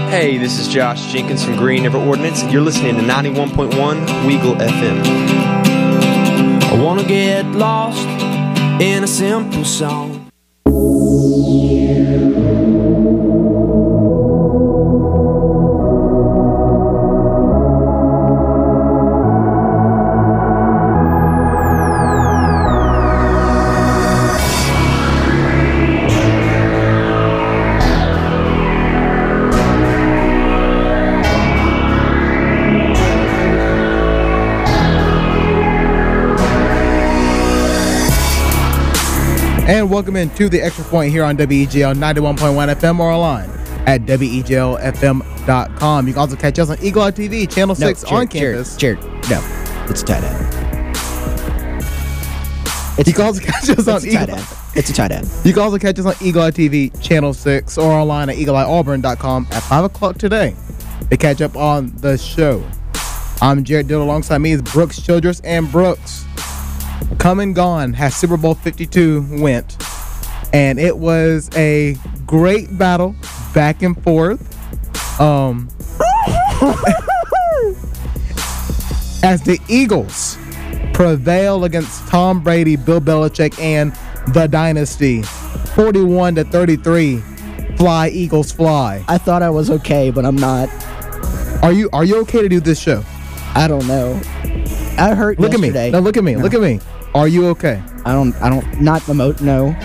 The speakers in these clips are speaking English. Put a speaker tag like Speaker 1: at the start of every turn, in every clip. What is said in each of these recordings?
Speaker 1: Hey, this is Josh Jenkins from Green River Ordnance, and you're listening to 91.1 Weagle FM.
Speaker 2: I wanna get lost in a simple song.
Speaker 3: And welcome into the Xtra Point here on WEGL 91.1 FM or online at WEGLFM.com. You can also catch us on Eagle Eye TV, Channel 6 on campus.
Speaker 4: Jared, no, it's a tight end.
Speaker 3: You can also catch us on Eagle Eye.
Speaker 4: It's a tight end.
Speaker 3: You can also catch us on Eagle Eye TV, Channel 6 or online at EagleEyeAuburn.com at 5 o'clock today to catch up on the show. I'm Jared Dill. Alongside me is Brooks Childress, and Brooks, come and gone has Super Bowl 52 went, and it was a great battle back and forth as the Eagles prevail against Tom Brady, Bill Belichick, and the dynasty 41-33. Fly Eagles fly.
Speaker 4: I thought I was okay, but I'm not.
Speaker 3: Are you okay to do this show?
Speaker 4: I don't know. I hurt
Speaker 3: look
Speaker 4: yesterday.
Speaker 3: At me. No, look at me. No. Look at me. Are you okay?
Speaker 4: I don't, not the no.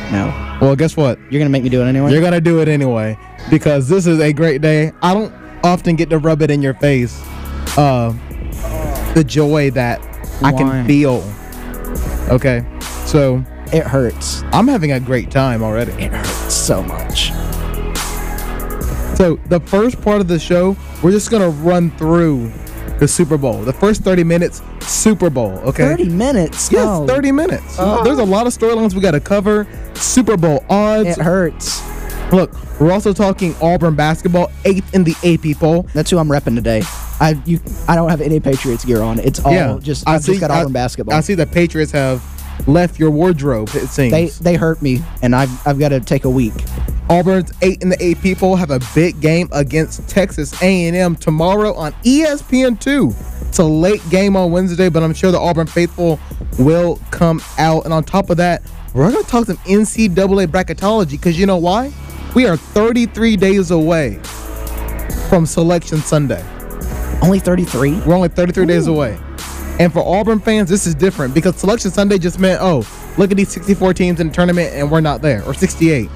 Speaker 3: Well, guess what?
Speaker 4: You're going to make me do it anyway?
Speaker 3: You're going to do it anyway because this is a great day. I don't often get to rub it in your face, the joy that I can feel. Okay? So.
Speaker 4: It hurts.
Speaker 3: I'm having a great time already.
Speaker 4: It hurts so much.
Speaker 3: So, the first part of the show, we're just going to run through the Super Bowl. The first 30 minutes, Super Bowl, okay?
Speaker 4: 30 minutes?
Speaker 3: Yes,
Speaker 4: No.
Speaker 3: 30 minutes. There's a lot of storylines we got to cover. Super Bowl odds.
Speaker 4: It hurts.
Speaker 3: Look, we're also talking Auburn basketball, 8th in the AP poll.
Speaker 4: That's who I'm repping today. I don't have any Patriots gear on. It's all just, I've just got Auburn basketball.
Speaker 3: I see the Patriots have left your wardrobe, it seems.
Speaker 4: They hurt me, and I've got to take a week.
Speaker 3: Auburn's 8th in the AP poll have a big game against Texas A&M tomorrow on ESPN2. It's a late game on Wednesday, but I'm sure the Auburn faithful will come out. And on top of that, we're going to talk some NCAA bracketology because you know why? We are 33 days away from Selection Sunday.
Speaker 4: Only 33?
Speaker 3: We're only 33 days away. And for Auburn fans, this is different because Selection Sunday just meant, oh, look at these 64 teams in the tournament and we're not there, or 68.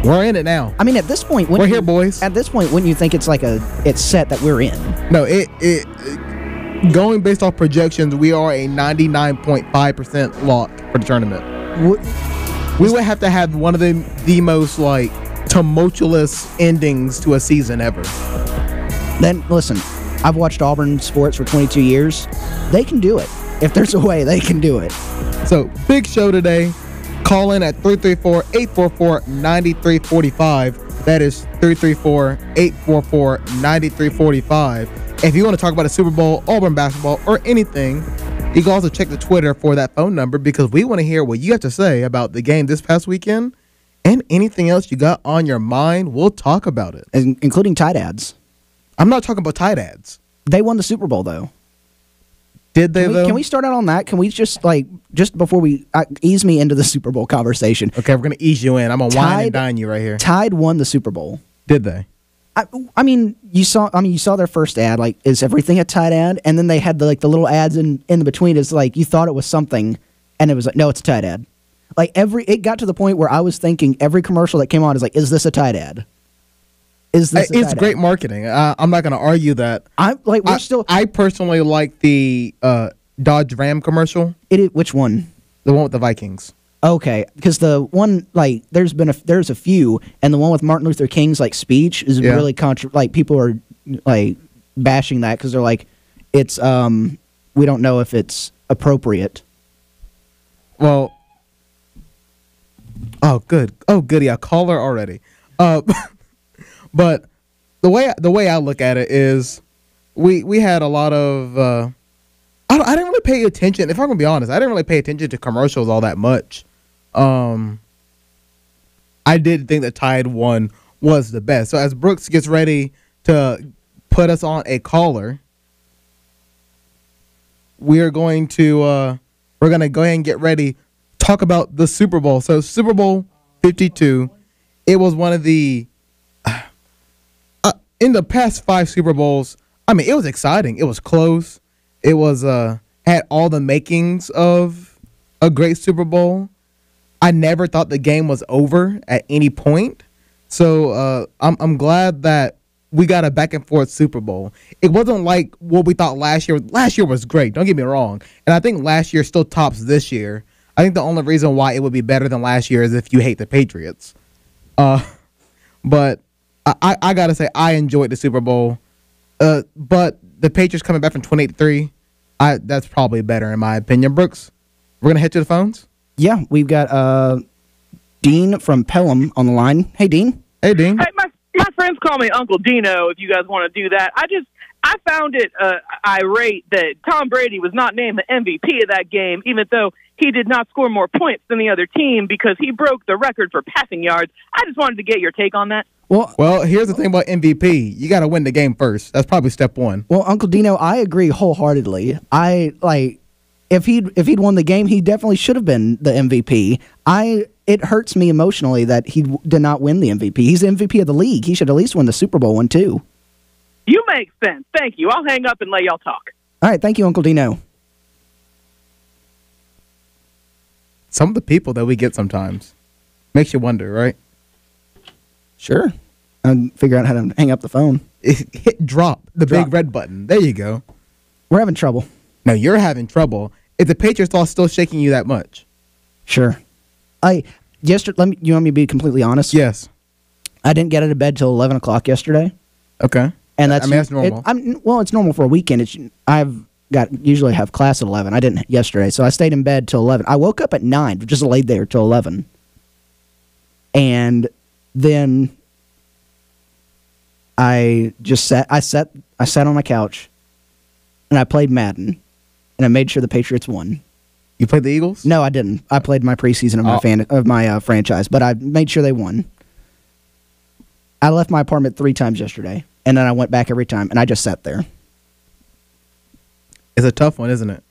Speaker 3: We're in it now.
Speaker 4: I mean, at this point,
Speaker 3: we're here, boys.
Speaker 4: At this point, wouldn't you think it's like it's set that we're in?
Speaker 3: No, going based off projections, we are a 99.5% lock for the tournament. We would have to have one of the most like tumultuous endings to a season ever.
Speaker 4: Then listen, I've watched Auburn sports for 22 years. They can do it. If there's a way, they can do it.
Speaker 3: So, big show today. Call in at 334-844-9345. That is 334-844-9345. If you want to talk about a Super Bowl, Auburn basketball, or anything, you can also check the Twitter for that phone number because we want to hear what you have to say about the game this past weekend and anything else you got on your mind. We'll talk about it.
Speaker 4: Including tight ads.
Speaker 3: I'm not talking about tight ads.
Speaker 4: They won the Super Bowl, though.
Speaker 3: Did they, though?
Speaker 4: Can we start out on that? Can we just before we ease me into the Super Bowl conversation?
Speaker 3: Okay, we're going to ease you in. I'm going to wine and dine you right here.
Speaker 4: Tide won the Super Bowl.
Speaker 3: Did they?
Speaker 4: I mean, you saw their first ad, like, is everything a tight ad? And then they had the little ads in the between. It's like you thought it was something, and it was like, no, it's a tight ad. Like it got to the point where I was thinking every commercial that came on is like, is this a tight ad? Is this?
Speaker 3: It's great marketing. I'm not going to argue that.
Speaker 4: I
Speaker 3: personally like the Dodge Ram commercial.
Speaker 4: Which one?
Speaker 3: The one with the Vikings.
Speaker 4: Okay, because the one there's a few, and the one with Martin Luther King's speech is really people are bashing that because they're like, it's we don't know if it's appropriate.
Speaker 3: Well, oh good, yeah, caller already. But the way I look at it is, we had a lot of I didn't really pay attention. If I'm gonna be honest, I didn't really pay attention to commercials all that much. I did think that Tide 1 was the best. So as Brooks gets ready to put us on a caller. We're going to go ahead and get ready. Talk about the Super Bowl. So Super Bowl 52. It was one of the in the past 5 Super Bowls. I mean, it was exciting. It was close. It was had all the makings of a great Super Bowl. I never thought the game was over at any point. So I'm glad that we got a back and forth Super Bowl. It wasn't like what we thought last year. Last year was great. Don't get me wrong. And I think last year still tops this year. I think the only reason why it would be better than last year is if you hate the Patriots. But I got to say, I enjoyed the Super Bowl. But the Patriots coming back from 28-3, that's probably better in my opinion. Brooks, we're going to head to the phones?
Speaker 4: Yeah, we've got Dean from Pelham on the line. Hey, Dean.
Speaker 3: Hey, Dean.
Speaker 5: Hey, my friends call me Uncle Dino if you guys want to do that. I found it irate that Tom Brady was not named the MVP of that game, even though he did not score more points than the other team because he broke the record for passing yards. I just wanted to get your take on that.
Speaker 3: Well, here's the thing about MVP. You got to win the game first. That's probably step one.
Speaker 4: Well, Uncle Dino, I agree wholeheartedly. If he'd won the game, he definitely should have been the MVP. It hurts me emotionally that he did not win the MVP. He's the MVP of the league. He should at least win the Super Bowl one too.
Speaker 5: You make sense. Thank you. I'll hang up and let y'all talk.
Speaker 4: All right, thank you, Uncle Dino.
Speaker 3: Some of the people that we get sometimes makes you wonder, right?
Speaker 4: Sure. I'll figure out how to hang up the phone.
Speaker 3: Hit drop, the big red button. There you go.
Speaker 4: We're having trouble.
Speaker 3: No, you're having trouble. If the Patriots are still shaking you that much.
Speaker 4: Sure. You want me to be completely honest?
Speaker 3: Yes.
Speaker 4: I didn't get out of bed till 11 o'clock yesterday.
Speaker 3: Okay.
Speaker 4: And that's
Speaker 3: normal.
Speaker 4: It's normal for a weekend. Usually have class at 11. I didn't yesterday, so I stayed in bed till 11. I woke up at 9, just laid there till 11. And then I sat on my couch and I played Madden and I made sure the Patriots won.
Speaker 3: You played the Eagles?
Speaker 4: No, I didn't. I played my preseason of my franchise, but I made sure they won. I left my apartment 3 times yesterday, and then I went back every time, and I just sat there.
Speaker 3: It's a tough one, isn't it?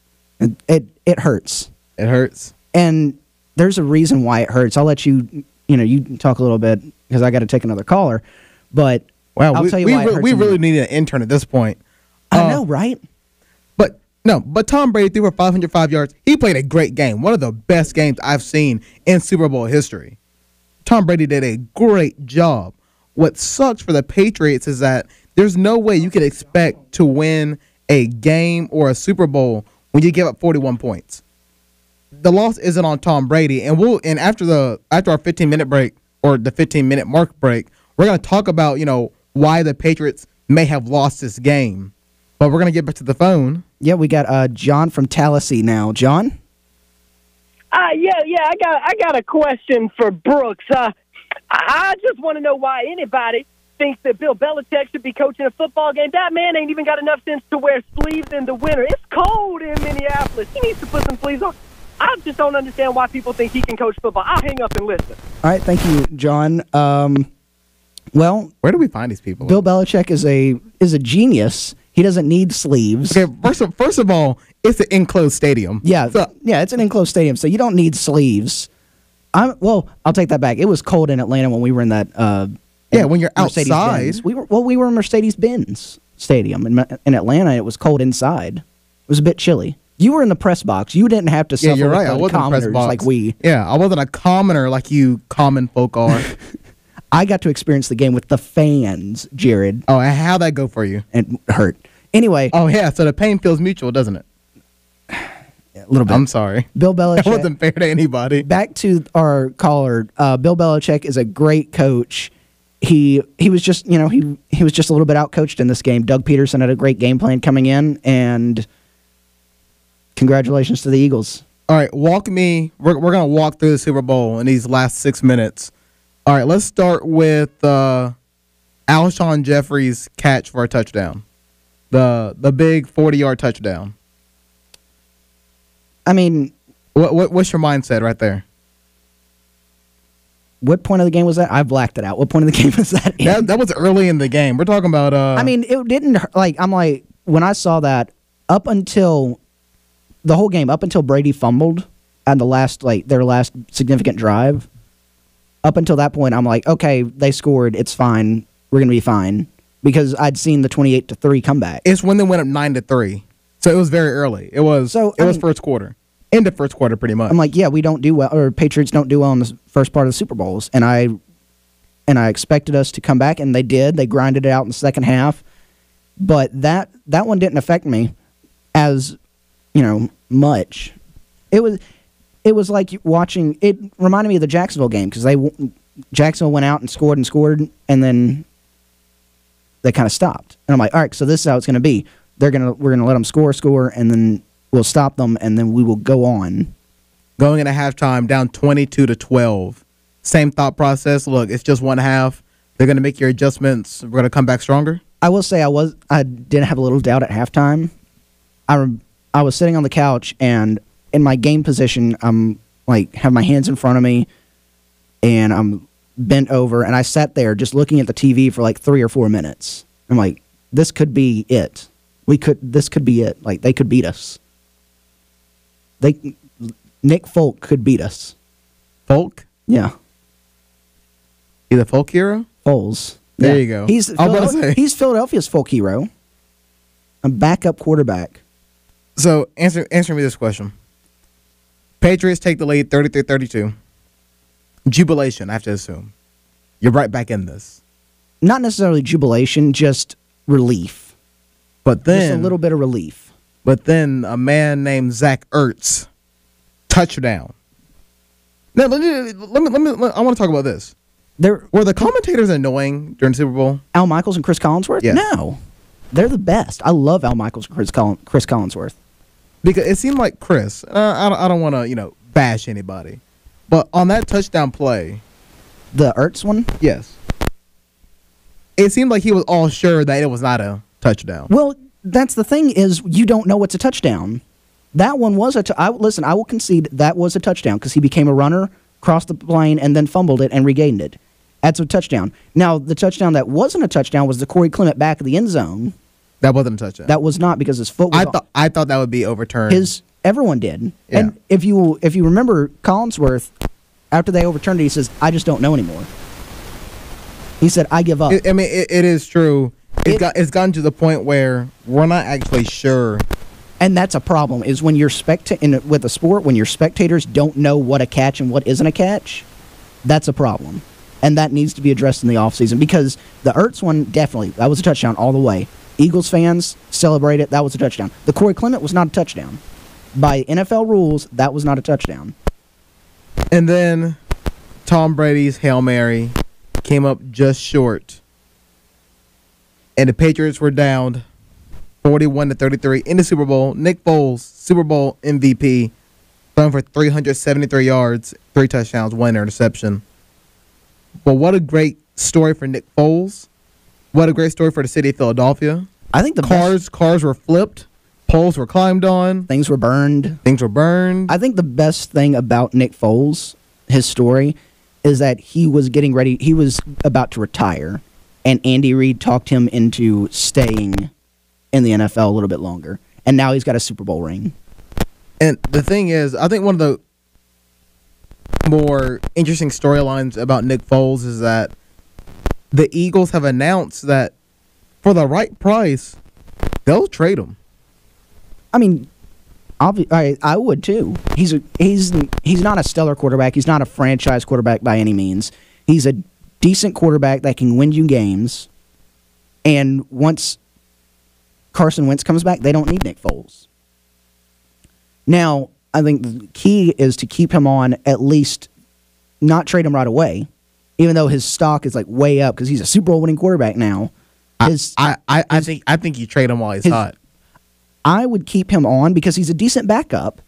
Speaker 4: It hurts.
Speaker 3: It hurts.
Speaker 4: And there's a reason why it hurts. I'll let you talk a little bit because I got to take another caller. But I'll tell you why it hurts.
Speaker 3: We really need an intern at this point.
Speaker 4: I know, right?
Speaker 3: But Tom Brady threw for 505 yards. He played a great game, one of the best games I've seen in Super Bowl history. Tom Brady did a great job. What sucks for the Patriots is that there's no way you could expect to win a game or a Super Bowl when you give up 41 points. The loss isn't on Tom Brady, and after our 15-minute break or the 15-minute mark break, we're going to talk about why the Patriots may have lost this game. But we're going to get back to the phone.
Speaker 4: Yeah, we got John from Tallahassee now. John?
Speaker 6: I got a question for Brooks. I just want to know why anybody thinks that Bill Belichick should be coaching a football game. That man ain't even got enough sense to wear sleeves in the winter. It's cold in Minneapolis. He needs to put some sleeves on. I just don't understand why people think he can coach football. I'll hang up and listen.
Speaker 4: All right, thank you, John. Well,
Speaker 3: where do we find these people?
Speaker 4: Bill Belichick is a genius. He doesn't need sleeves.
Speaker 3: Okay, first of all, it's an enclosed stadium.
Speaker 4: Yeah, it's an enclosed stadium, so you don't need sleeves. I'll take that back. It was cold in Atlanta when we were in that.
Speaker 3: When you're outside.
Speaker 4: We were in Mercedes-Benz Stadium in Atlanta. It was cold inside. It was a bit chilly. You were in the press box. You didn't have to suffer
Speaker 3: you're right.
Speaker 4: with
Speaker 3: I wasn't in the press box
Speaker 4: like we.
Speaker 3: Yeah, I wasn't a commoner like you common folk are.
Speaker 4: I got to experience the game with the fans, Jared.
Speaker 3: Oh, and how'd that go for you?
Speaker 4: It hurt. Anyway.
Speaker 3: Oh, yeah, so the pain feels mutual, doesn't it?
Speaker 4: A little bit.
Speaker 3: I'm sorry.
Speaker 4: Bill Belichick.
Speaker 3: That wasn't fair to anybody.
Speaker 4: Back to our caller. Bill Belichick is a great coach. He was just, he was just a little bit outcoached in this game. Doug Peterson had a great game plan coming in, and congratulations to the Eagles.
Speaker 3: All right, we're going to walk through the Super Bowl in these last 6 minutes. All right, let's start with Alshon Jeffrey's catch for a touchdown. The big 40-yard touchdown. I mean, what's your mindset right there?
Speaker 4: What point of the game was that? I blacked it out. What point of the game was that?
Speaker 3: That was early in the game. We're talking about.
Speaker 4: I mean, it didn't I'm like when I saw that up until the whole game, up until Brady fumbled at the last their last significant drive. Up until that point, I'm like, okay, they scored. It's fine. We're gonna be fine because I'd seen the 28-3 comeback.
Speaker 3: It's when they went up 9-3, so it was very early. It was first quarter, end of first quarter, pretty much.
Speaker 4: I'm like, yeah, we don't do well, or Patriots don't do well in the first part of the Super Bowls, and I expected us to come back, and they did. They grinded it out in the second half, but that one didn't affect me as much. It was like watching. It reminded me of the Jacksonville game because Jacksonville went out and scored, and then they kind of stopped. And I'm like, all right, so this is how it's going to be. We're gonna let them score, and then we'll stop them, and then we will go on.
Speaker 3: Going into halftime, down 22-12. Same thought process. Look, it's just one half. They're going to make your adjustments. We're going to come back stronger.
Speaker 4: I will say I did have a little doubt at halftime. I was sitting on the couch, and in my game position, I'm like have my hands in front of me, and I'm bent over, and I sat there just looking at the TV for like 3 or 4 minutes. I'm like, this could be it. This could be it. Like, they could beat us. Nick Folk could beat us.
Speaker 3: Folk?
Speaker 4: Yeah.
Speaker 3: He's a folk hero?
Speaker 4: Foles.
Speaker 3: There
Speaker 4: Yeah.
Speaker 3: you go.
Speaker 4: He's Philadelphia's folk hero. A backup quarterback.
Speaker 3: So, answer me this question. Patriots take the lead 33-32. Jubilation, I have to assume. You're right back in this.
Speaker 4: Not necessarily jubilation, just relief.
Speaker 3: But then,
Speaker 4: just a little bit of relief.
Speaker 3: But then a man named Zach Ertz, touchdown. Now, let me I want to talk about this. Were the commentators annoying during the Super Bowl?
Speaker 4: Al Michaels and Chris Collinsworth?
Speaker 3: Yeah.
Speaker 4: No. They're the best. I love Al Michaels and Chris Collinsworth.
Speaker 3: Because it seemed like Chris, I don't want to, bash anybody. But on that touchdown play.
Speaker 4: The Ertz one?
Speaker 3: Yes. It seemed like he was all sure that it was not a touchdown.
Speaker 4: Well, that's the thing is you don't know what's a touchdown. That one was listen, I will concede that was a touchdown because he became a runner, crossed the plane, and then fumbled it and regained it. That's a touchdown. Now, the touchdown that wasn't a touchdown was the Corey Clement back of the end zone.
Speaker 3: That wasn't a touchdown.
Speaker 4: That was not because his foot was
Speaker 3: I thought that would be overturned.
Speaker 4: Everyone did.
Speaker 3: Yeah.
Speaker 4: And if you remember Collinsworth, after they overturned it, he says, I just don't know anymore. He said, I give up.
Speaker 3: It is true. It's gotten to the point where we're not actually sure.
Speaker 4: And that's a problem, is when you're with a sport, when your spectators don't know what a catch and what isn't a catch, that's a problem. And that needs to be addressed in the offseason because the Ertz one, definitely, that was a touchdown all the way. Eagles fans celebrate it. That was a touchdown. The Corey Clement was not a touchdown. By NFL rules, that was not a touchdown.
Speaker 3: And then Tom Brady's Hail Mary came up just short. And the Patriots were down 41-33 in the Super Bowl. Nick Foles, Super Bowl MVP, throwing for 373 yards, 3 touchdowns, 1 interception. But what a great story for Nick Foles. What a great story for the city of Philadelphia.
Speaker 4: I think
Speaker 3: cars were flipped. Poles were climbed on.
Speaker 4: Things were burned.
Speaker 3: I
Speaker 4: think the best thing about Nick Foles, his story, is that he was getting ready. He was about to retire, and Andy Reid talked him into staying in the NFL a little bit longer. And now he's got a Super Bowl ring.
Speaker 3: And the thing is, I think one of the more interesting storylines about Nick Foles is that the Eagles have announced that for the right price, they'll trade him.
Speaker 4: I mean, I would too. He's not a stellar quarterback. He's not a franchise quarterback by any means. He's a decent quarterback that can win you games. And once Carson Wentz comes back, they don't need Nick Foles. Now, I think the key is to keep him on, at least not trade him right away, even though his stock is like way up because he's a Super Bowl winning quarterback now.
Speaker 3: I think you trade him while he's hot.
Speaker 4: I would keep him on because he's a decent backup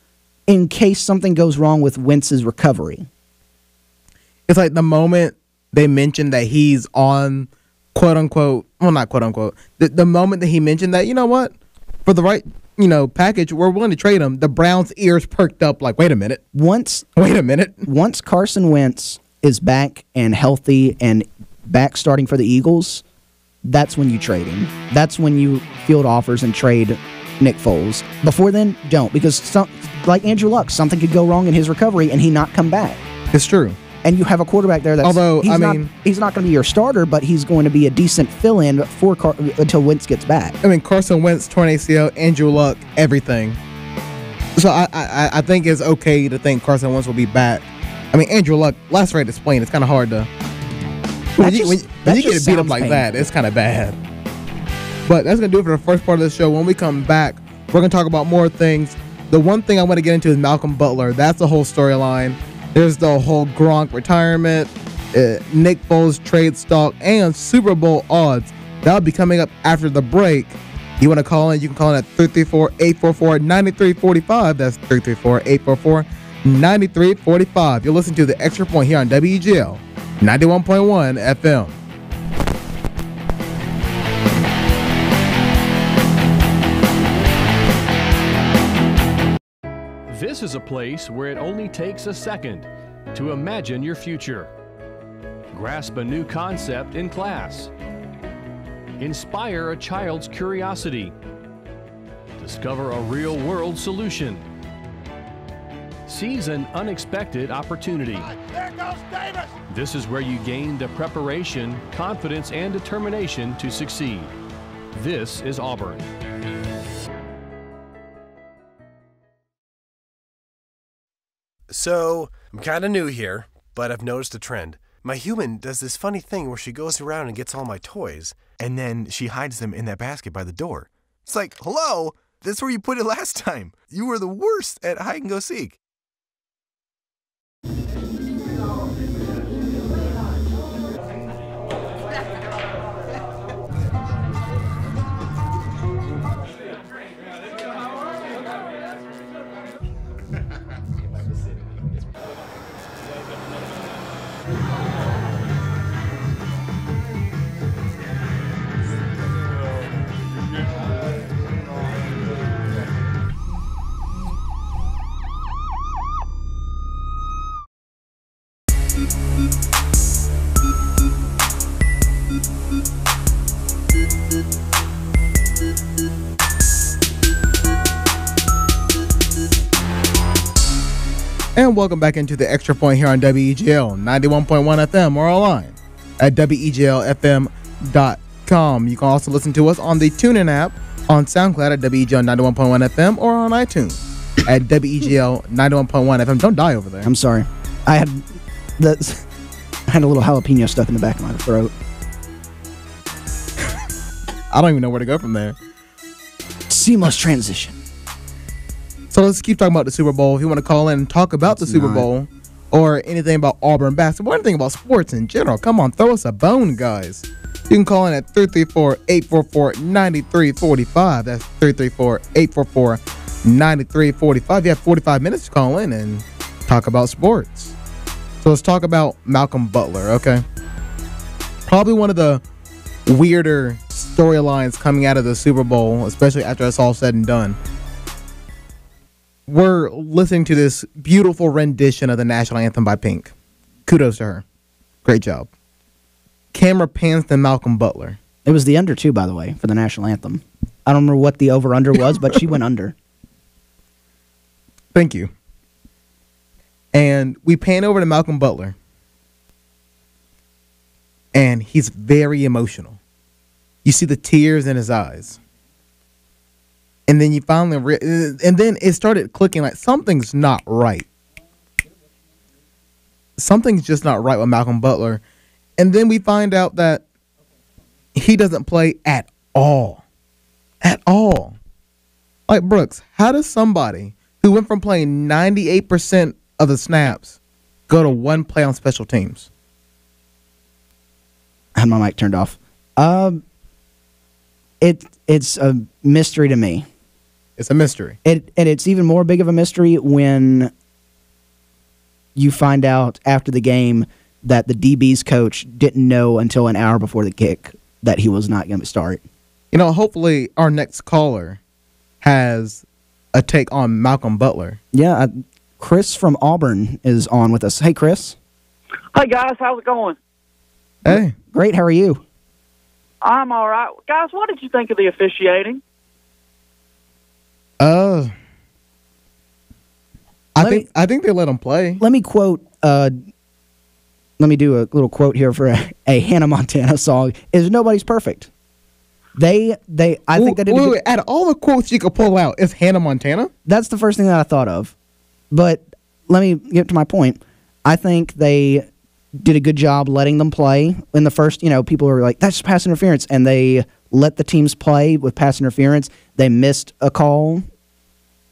Speaker 4: in case something goes wrong with Wentz's recovery.
Speaker 3: It's like the moment they mentioned that he's on quote unquote, well, not quote unquote, the moment that he mentioned that, you know what, for the right package, we're willing to trade him. The Browns' ears perked up like, wait a minute. Once Carson Wentz
Speaker 4: is back and healthy and back starting for the Eagles, that's when you trade him. That's when you field offers and trade Nick Foles. Before then, don't, because like Andrew Luck, something could go wrong in his recovery and he not come back.
Speaker 3: It's true.
Speaker 4: And you have a quarterback there that's he's not going to be your starter, but he's going to be a decent fill-in until Wentz gets back.
Speaker 3: I mean, Carson Wentz, torn ACL, Andrew Luck, everything. So I think it's okay to think Carson Wentz will be back. I mean, Andrew Luck, last rate explained, it's kind of hard to... When you get beat up like that, it's kind of bad. But that's going to do it for the first part of the show. When we come back, we're going to talk about more things. The one thing I want to get into is Malcom Butler. That's the whole storyline. There's the whole Gronk retirement, Nick Foles trade stock, and Super Bowl odds. That'll be coming up after the break. You want to call in? You can call in at 334-844-9345. That's 334-844-9345. You'll listen to the Extra Point here on WEGL 91.1 FM.
Speaker 7: This is a place where it only takes a second to imagine your future. Grasp a new concept in class. Inspire a child's curiosity. Discover a real-world solution. Seize an unexpected opportunity.
Speaker 8: There goes Davis!
Speaker 7: This is where you gain the preparation, confidence, and determination to succeed. This is Auburn.
Speaker 8: So, I'm kind of new here, but I've noticed a trend. My human does this funny thing where she goes around and gets all my toys, and then she hides them in that basket by the door. It's like, hello, that's where you put it last time. You were the worst at hide and go seek.
Speaker 3: And welcome back into the Extra Point here on WEGL 91.1 FM or online at WEGLFM.com. You can also listen to us on the TuneIn app, on SoundCloud at WEGL 91.1 FM, or on iTunes at WEGL 91.1 FM. Don't die over there.
Speaker 4: I'm sorry. I had a little jalapeno stuck in the back of my throat.
Speaker 3: I don't even know where to go from there.
Speaker 4: Seamless transition.
Speaker 3: So let's keep talking about the Super Bowl. If you want to call in and talk about the Super Bowl or anything about Auburn basketball, anything about sports in general, come on, throw us a bone, guys. You can call in at 334-844-9345. That's 334-844-9345. You have 45 minutes to call in and talk about sports. So let's talk about Malcom Butler, okay? Probably one of the weirder storylines coming out of the Super Bowl, especially after it's all said and done. We're listening to this beautiful rendition of the national anthem by Pink. Kudos to her. Great job. Camera pans to Malcom Butler.
Speaker 4: It was the under, too, by the way, for the national anthem. I don't remember what the over-under was, but she went under.
Speaker 3: Thank you. And we pan over to Malcom Butler. And he's very emotional. You see the tears in his eyes. And then you finally, and then it started clicking like something's not right. Something's just not right with Malcom Butler. And then we find out that he doesn't play at all. At all. Like, Brooks, how does somebody who went from playing 98% of the snaps go to one play on special teams?
Speaker 4: I had my mic turned off. It's a mystery to me.
Speaker 3: It's a mystery.
Speaker 4: And it's even more big of a mystery when you find out after the game that the DB's coach didn't know until an hour before the kick that he was not going to start.
Speaker 3: You know, hopefully our next caller has a take on Malcom Butler.
Speaker 4: Yeah, Chris from Auburn is on with us. Hey, Chris.
Speaker 9: Hey, guys, how's it going?
Speaker 3: Hey.
Speaker 4: Great. How are you?
Speaker 9: I'm all right. Guys, what did you think of the officiating?
Speaker 3: I think they let them play.
Speaker 4: Let me quote. Let me do a little quote here for a Hannah Montana song. Is nobody's perfect. I think they did.
Speaker 3: Wait, out of all the quotes you could pull out, is Hannah Montana?
Speaker 4: That's the first thing that I thought of. But let me get to my point. I think they did a good job letting them play. In the first, people were like, that's pass interference. And they let the teams play with pass interference. They missed a call.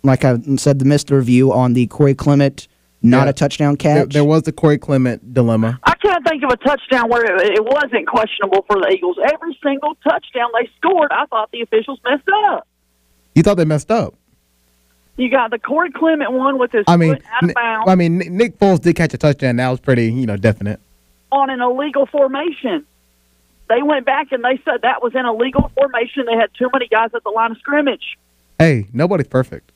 Speaker 4: Like I said, they missed the review on the Corey Clement a touchdown catch.
Speaker 3: There was the Corey Clement dilemma.
Speaker 9: I can't think of a touchdown where it wasn't questionable for the Eagles. Every single touchdown they scored, I thought the officials messed up.
Speaker 3: You thought they messed up?
Speaker 9: You got the Corey Clement one with his foot out of bounds.
Speaker 3: Nick Foles did catch a touchdown. That was pretty, definite.
Speaker 9: On an illegal formation. They went back and they said that was an illegal formation. They had too many guys at the line of scrimmage.
Speaker 3: Hey, nobody's perfect.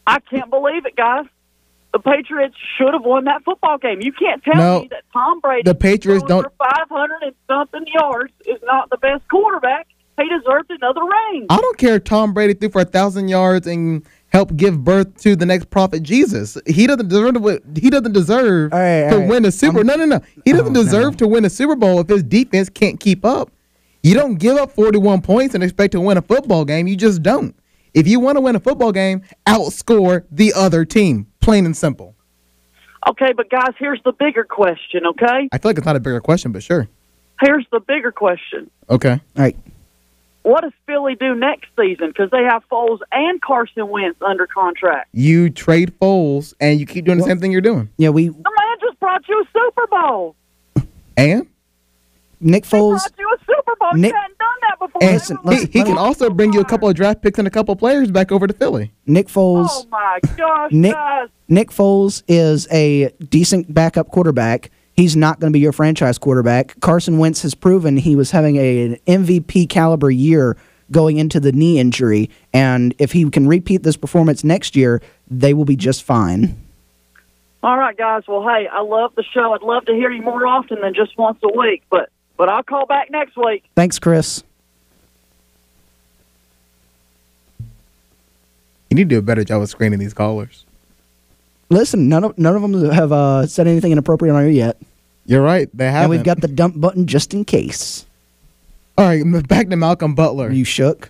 Speaker 9: I can't believe it, guys. The Patriots should have won that football game. You can't tell me that Tom Brady,
Speaker 3: the Patriots
Speaker 9: for 500 and something yards, is not the best quarterback. He deserved another ring.
Speaker 3: I don't care if Tom Brady threw for 1,000 yards and helped give birth to the next prophet Jesus. He doesn't deserve to win a Super Bowl. No. He doesn't deserve to win a Super Bowl if his defense can't keep up. You don't give up 41 points and expect to win a football game. You just don't. If you want to win a football game, outscore the other team. Plain and simple.
Speaker 9: Okay, but guys, here's the bigger question, okay?
Speaker 3: I feel like it's not a bigger question, but sure.
Speaker 9: Here's the bigger question.
Speaker 3: Okay.
Speaker 4: All right.
Speaker 9: What does Philly do next season? Because they have Foles and Carson Wentz under contract.
Speaker 3: You trade Foles, and you keep doing the same thing you're doing.
Speaker 4: Yeah,
Speaker 9: The man just brought you a Super Bowl.
Speaker 3: And?
Speaker 4: Nick Foles.
Speaker 9: He brought you a Super Bowl. You hadn't done that before.
Speaker 3: And he can also bring you a couple of draft picks and a couple of players back over to Philly.
Speaker 4: Nick Foles.
Speaker 9: Oh, my gosh, guys.
Speaker 4: Nick Foles is a decent backup quarterback. He's not going to be your franchise quarterback. Carson Wentz has proven he was having an MVP caliber year going into the knee injury, and if he can repeat this performance next year, they will be just fine.
Speaker 9: All right, guys. Well, hey, I love the show. I'd love to hear you more often than just once a week, but I'll call back next week.
Speaker 4: Thanks, Chris.
Speaker 3: You need to do a better job of screening these callers.
Speaker 4: Listen, none of them have said anything inappropriate on here yet.
Speaker 3: You're right. They haven't.
Speaker 4: And we've got the dump button just in case.
Speaker 3: All right, back to Malcom Butler.
Speaker 4: You shook?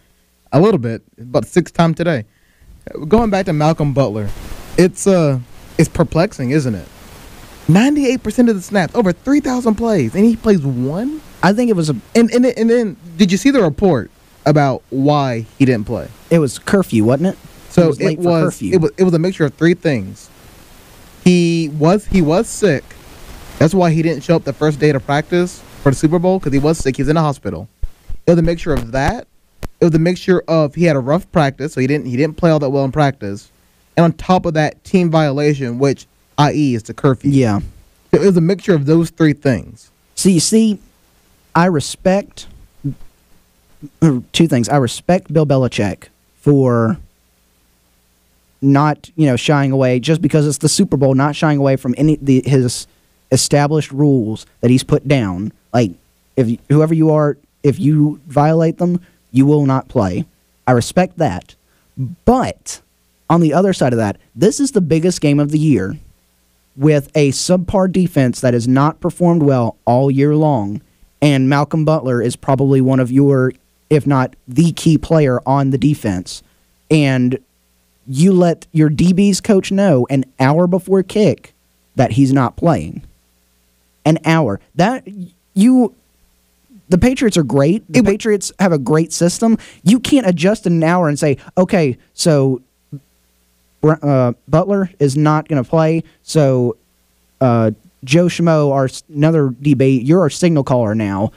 Speaker 3: A little bit. About 6 times today. Going back to Malcom Butler, it's perplexing, isn't it? 98% of the snaps, over 3,000 plays, and he plays one?
Speaker 4: I think it was
Speaker 3: And then, did you see the report about why he didn't play?
Speaker 4: It was curfew, wasn't it?
Speaker 3: So it was a mixture of 3 things. He was sick. That's why he didn't show up the first day to practice for the Super Bowl, because he was sick. He was in the hospital. It was a mixture of that. It was a mixture of he had a rough practice, so he didn't play all that well in practice. And on top of that, team violation, which, i.e., is the curfew.
Speaker 4: Yeah.
Speaker 3: It was a mixture of those 3 things.
Speaker 4: So you see, I respect 2 things. I respect Bill Belichick for not, shying away just because it's the Super Bowl, not shying away from his established rules that he's put down. Like, if whoever you are, if you violate them, you will not play. I respect that. But on the other side of that, this is the biggest game of the year with a subpar defense that has not performed well all year long, and Malcom Butler is probably one of your, if not the key player on the defense, and you let your DB's coach know an hour before kick that he's not playing. An hour. The Patriots are great. The Patriots have a great system. You can't adjust in an hour and say, okay, so Butler is not going to play, so Joe Schmo, another DB, you're our signal caller now.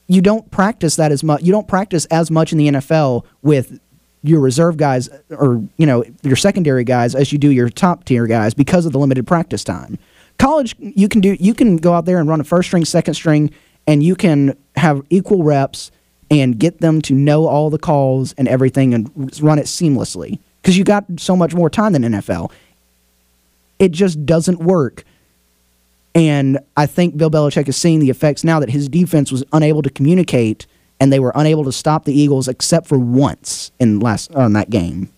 Speaker 4: You don't practice that as much. You don't practice as much in the NFL with your reserve guys or your secondary guys as you do your top tier guys because of the limited practice time. College, you can go out there and run a first string, second string, and you can have equal reps and get them to know all the calls and everything and run it seamlessly because you got so much more time than NFL. It just doesn't work And I think Bill Belichick is seeing the effects now that his defense was unable to communicate, and they were unable to stop the Eagles except for once in that game.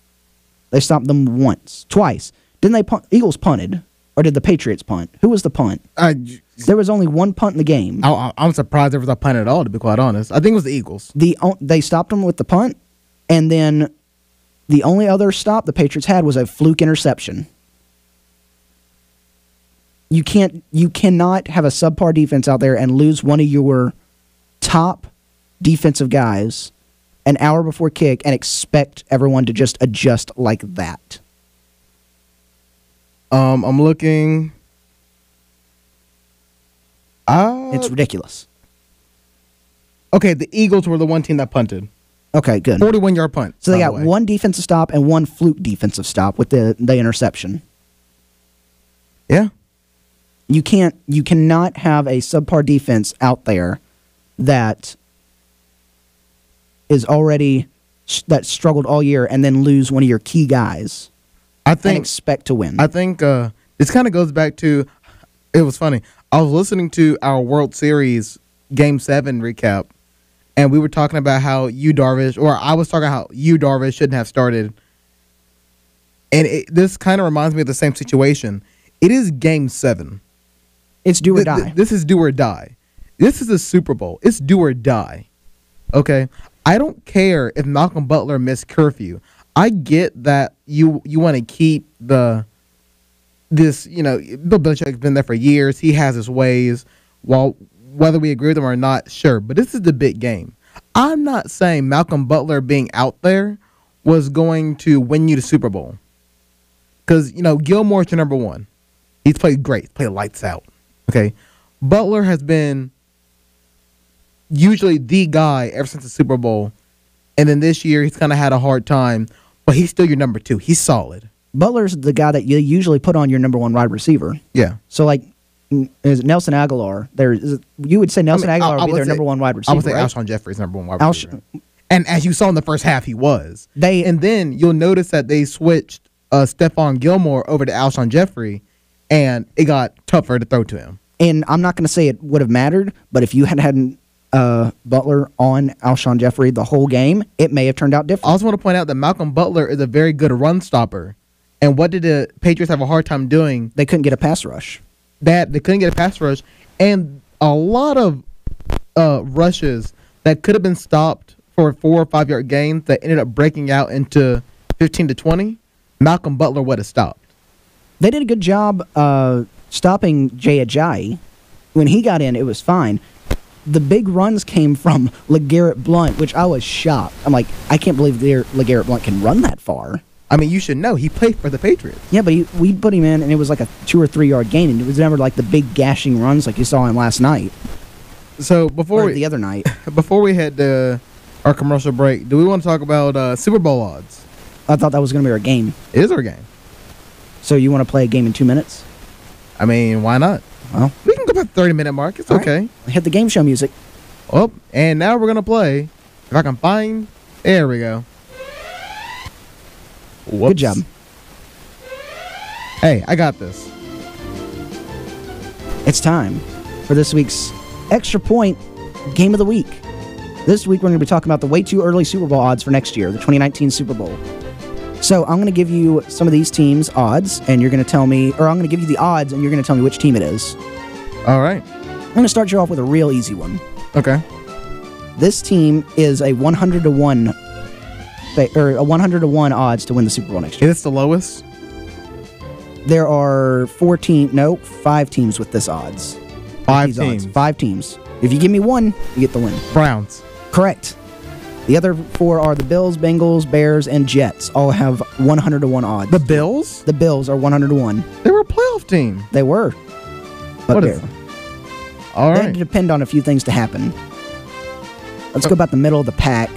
Speaker 4: They stopped them twice. Didn't they punt? Eagles punted, or did the Patriots punt? Who was the punt? There was only one punt in the game.
Speaker 3: I'm surprised there was a punt at all, to be quite honest. I think it was the Eagles.
Speaker 4: They stopped them with the punt, and then the only other stop the Patriots had was a fluke interception. You cannot have a subpar defense out there and lose one of your top defensive guys an hour before kick and expect everyone to just adjust like that.
Speaker 3: I'm looking.
Speaker 4: It's ridiculous.
Speaker 3: Okay, the Eagles were the one team that punted.
Speaker 4: Okay, good.
Speaker 3: 41-yard punt.
Speaker 4: So they got one defensive stop and one fluke defensive stop with the interception.
Speaker 3: Yeah.
Speaker 4: You cannot have a subpar defense out there that is already that struggled all year and then lose one of your key guys. And expect to win.
Speaker 3: I think this kind of goes back to, it was funny. I was listening to our World Series Game 7 recap, and we were talking about how I was talking how Darvish shouldn't have started. And this kind of reminds me of the same situation. It is Game 7.
Speaker 4: It's do or die.
Speaker 3: This is do or die. This is a Super Bowl. It's do or die. Okay? I don't care if Malcom Butler missed curfew. I get that you want to keep Bill Belichick's been there for years. He has his ways. Whether we agree with them or not, sure. But this is the big game. I'm not saying Malcom Butler being out there was going to win you the Super Bowl. Because, Gilmore's your number one. He's played great. He's played lights out. Okay? Butler has been usually the guy ever since the Super Bowl. And then this year, he's kind of had a hard time. But he's still your number two. He's solid.
Speaker 4: Butler's the guy that you usually put on your number one wide receiver.
Speaker 3: Yeah.
Speaker 4: So, is Nelson Aguilar? You would say Nelson Aguilar would be their number one wide receiver.
Speaker 3: I would say
Speaker 4: right?
Speaker 3: Alshon Jeffrey's number one wide receiver. And as you saw in the first half, he was.
Speaker 4: And
Speaker 3: then you'll notice that they switched Stephon Gilmore over to Alshon Jeffrey, and it got tougher to throw to him.
Speaker 4: And I'm not going to say it would have mattered, but if you hadn't Butler on Alshon Jeffrey the whole game, it may have turned out different.
Speaker 3: I also want to point out that Malcom Butler is a very good run stopper. And what did the Patriots have a hard time doing?
Speaker 4: They couldn't get a pass rush.
Speaker 3: They couldn't get a pass rush. And a lot of rushes that could have been stopped for 4 or 5 yard gains that ended up breaking out into 15 to 20, Malcom Butler would have stopped.
Speaker 4: They did a good job stopping Jay Ajayi. When he got in, it was fine. The big runs came from LeGarrette Blount, which I was shocked. I'm like, I can't believe LeGarrette Blount can run that far.
Speaker 3: I mean, you should know. He played for the Patriots.
Speaker 4: Yeah, but we put him in, and it was like a 2 or 3 yard gain, and it was never like the big gashing runs like you saw him last night.
Speaker 3: So
Speaker 4: the other night.
Speaker 3: Before we head to our commercial break, do we want to talk about Super Bowl odds?
Speaker 4: I thought that was going to be our game.
Speaker 3: It is our game.
Speaker 4: So you want to play a game in 2 minutes?
Speaker 3: I mean, why not?
Speaker 4: Well,
Speaker 3: we can go about 30-minute mark. It's okay.
Speaker 4: Right. Hit the game show music.
Speaker 3: Oh, and now we're going to play. If I can find. There we go. Whoops.
Speaker 4: Good job.
Speaker 3: Hey, I got this.
Speaker 4: It's time for this week's Extra Point Game of the Week. This week we're going to be talking about the way too early Super Bowl odds for next year, the 2019 Super Bowl. So I'm going to give you some of these teams' odds, and you're going to tell me, or I'm going to give you the odds, and you're going to tell me which team it is.
Speaker 3: All right.
Speaker 4: I'm going to start you off with a real easy one.
Speaker 3: Okay.
Speaker 4: This team is a 100 to 1 odds to win the Super Bowl next year.
Speaker 3: Is this the lowest?
Speaker 4: There are 5 teams with this odds.
Speaker 3: 5 teams.
Speaker 4: 5 teams. If you give me one, you get the win.
Speaker 3: Browns.
Speaker 4: Correct. The other 4 are the Bills, Bengals, Bears, and Jets. All have 100 to 1 odds.
Speaker 3: The Bills?
Speaker 4: The Bills are 100 to 1.
Speaker 3: They were a playoff team.
Speaker 4: They were. But
Speaker 3: what is it? All right.
Speaker 4: They had to depend on a few things to happen. Let's go about the middle of the pack.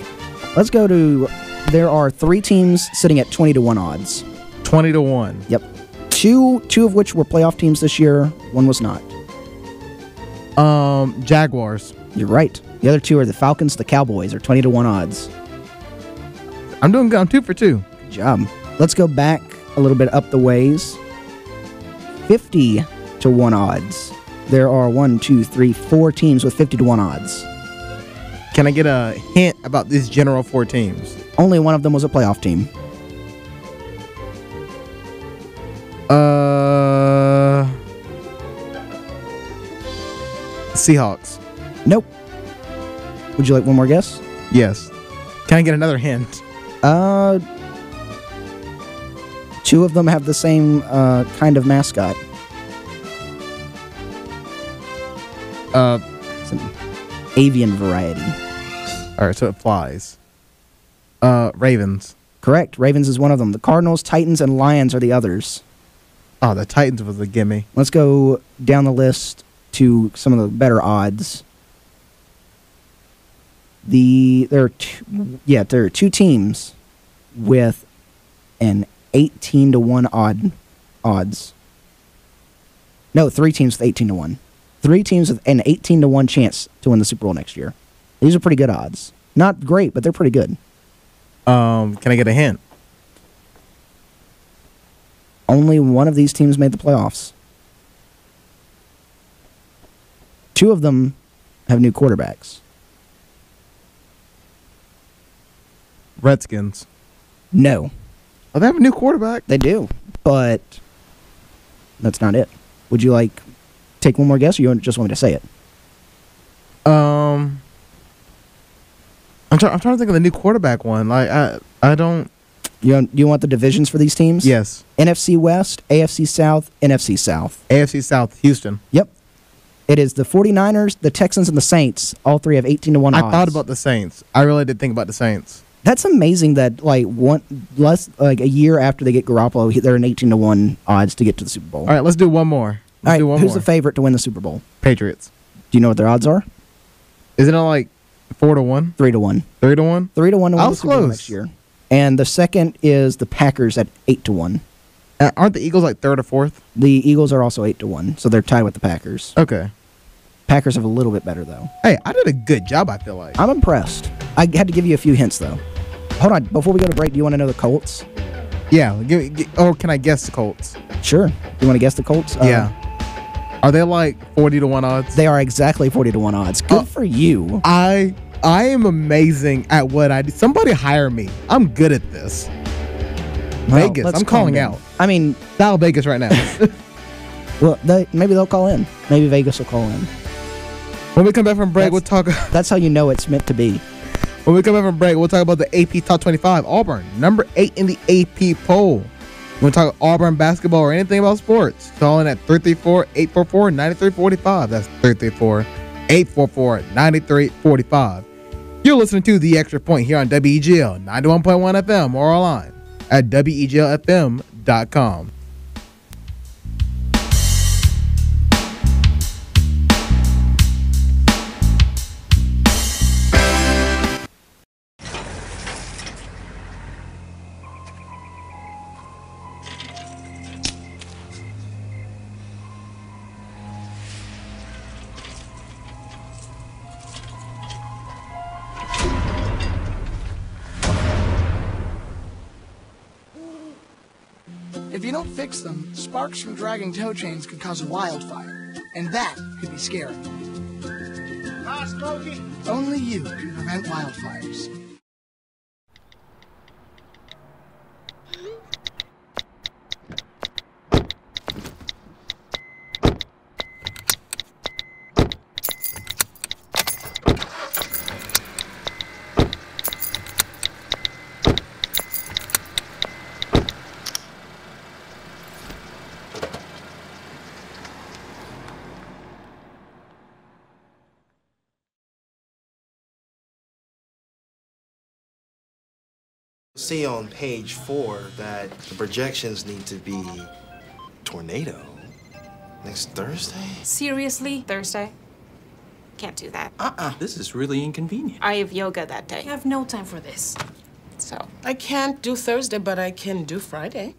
Speaker 4: Let's go to... There are 3 teams sitting at 20 to 1 odds.
Speaker 3: 20 to 1.
Speaker 4: Yep. Two of which were playoff teams this year. One was not.
Speaker 3: Jaguars.
Speaker 4: You're right. The other 2 are the Falcons, the Cowboys, are 20 to 1 odds.
Speaker 3: I'm doing good. I'm 2 for 2.
Speaker 4: Good job. Let's go back a little bit up the ways. 50 to 1 odds. there are 4 teams with 50-1 odds.
Speaker 3: Can I get a hint about these general 4 teams?
Speaker 4: Only one of them was a playoff team.
Speaker 3: Seahawks.
Speaker 4: Nope. Would you like one more guess?
Speaker 3: Yes. Can I get another hint?
Speaker 4: 2 of them have the same kind of mascot. It's an avian variety.
Speaker 3: All right, so it flies. Ravens.
Speaker 4: Correct. Ravens is one of them. The Cardinals, Titans, and Lions are the others.
Speaker 3: Oh, the Titans was a gimme.
Speaker 4: Let's go down the list to some of the better odds. There are 2 teams with an 18-1 odds. No, 3 teams with 18-1. 3 teams with an 18-1 chance to win the Super Bowl next year. These are pretty good odds. Not great, but they're pretty good.
Speaker 3: Can I get a hint?
Speaker 4: Only one of these teams made the playoffs. 2 of them have new quarterbacks.
Speaker 3: Redskins.
Speaker 4: No.
Speaker 3: Oh, they have a new quarterback.
Speaker 4: They do, but that's not it. Would you like take one more guess, or you just want me to say it?
Speaker 3: I'm trying to think of the new quarterback one. Like I don't.
Speaker 4: You want the divisions for these teams?
Speaker 3: Yes.
Speaker 4: NFC West, AFC South, NFC South.
Speaker 3: AFC South, Houston.
Speaker 4: Yep. It is the 49ers, the Texans, and the Saints. All 3 have 18-1 odds.
Speaker 3: I thought about the Saints. I really did think about the Saints.
Speaker 4: That's amazing that a year after they get Garoppolo, they're an 18-1 odds to get to the Super Bowl.
Speaker 3: All right, let's do one more.
Speaker 4: Who's the favorite to win the Super Bowl?
Speaker 3: Patriots.
Speaker 4: Do you know what their odds are?
Speaker 3: Isn't it like 4-1?
Speaker 4: 3-1.
Speaker 3: 3-1?
Speaker 4: 3-1 to win the Super Bowl next year. And the second is the Packers at 8-1.
Speaker 3: Aren't the Eagles like 3rd or 4th?
Speaker 4: The Eagles are also 8-1, so they're tied with the Packers.
Speaker 3: Okay.
Speaker 4: Packers have a little bit better though.
Speaker 3: Hey, I did a good job, I feel like.
Speaker 4: I'm impressed. I had to give you a few hints though. Hold on, before we go to break, do you want to know the Colts?
Speaker 3: Yeah, or can I guess the Colts?
Speaker 4: Sure. Do you want to guess the Colts?
Speaker 3: Yeah. Are they like 40-1 odds?
Speaker 4: They are exactly 40-1 odds. Good for you.
Speaker 3: I am amazing at what I do. Somebody hire me. I'm good at this.
Speaker 4: Well,
Speaker 3: Vegas, I'm calling out.
Speaker 4: I mean,
Speaker 3: dial Vegas right now.
Speaker 4: Well, maybe they'll call in. Maybe Vegas will call in.
Speaker 3: When we come back from break, we'll talk.
Speaker 4: That's how you know it's meant to be.
Speaker 3: When we come back from break, we'll talk about the AP Top 25. Auburn, number 8 in the AP poll. We'll talk Auburn basketball or anything about sports. Call in at 334-844-9345. That's 334-844-9345. You're listening to The Extra Point here on WEGL 91.1 FM or online at WEGLFM.com.
Speaker 10: If you don't fix them, sparks from dragging tow chains could cause a wildfire, and that could be scary. Only you can prevent wildfires.
Speaker 11: See on page 4 that the projections need to be tornado next Thursday.
Speaker 12: Seriously? Thursday? Can't do that.
Speaker 13: This is really inconvenient.
Speaker 12: I have yoga that day. I have no time for this. So.
Speaker 14: I can't do Thursday, but I can do Friday.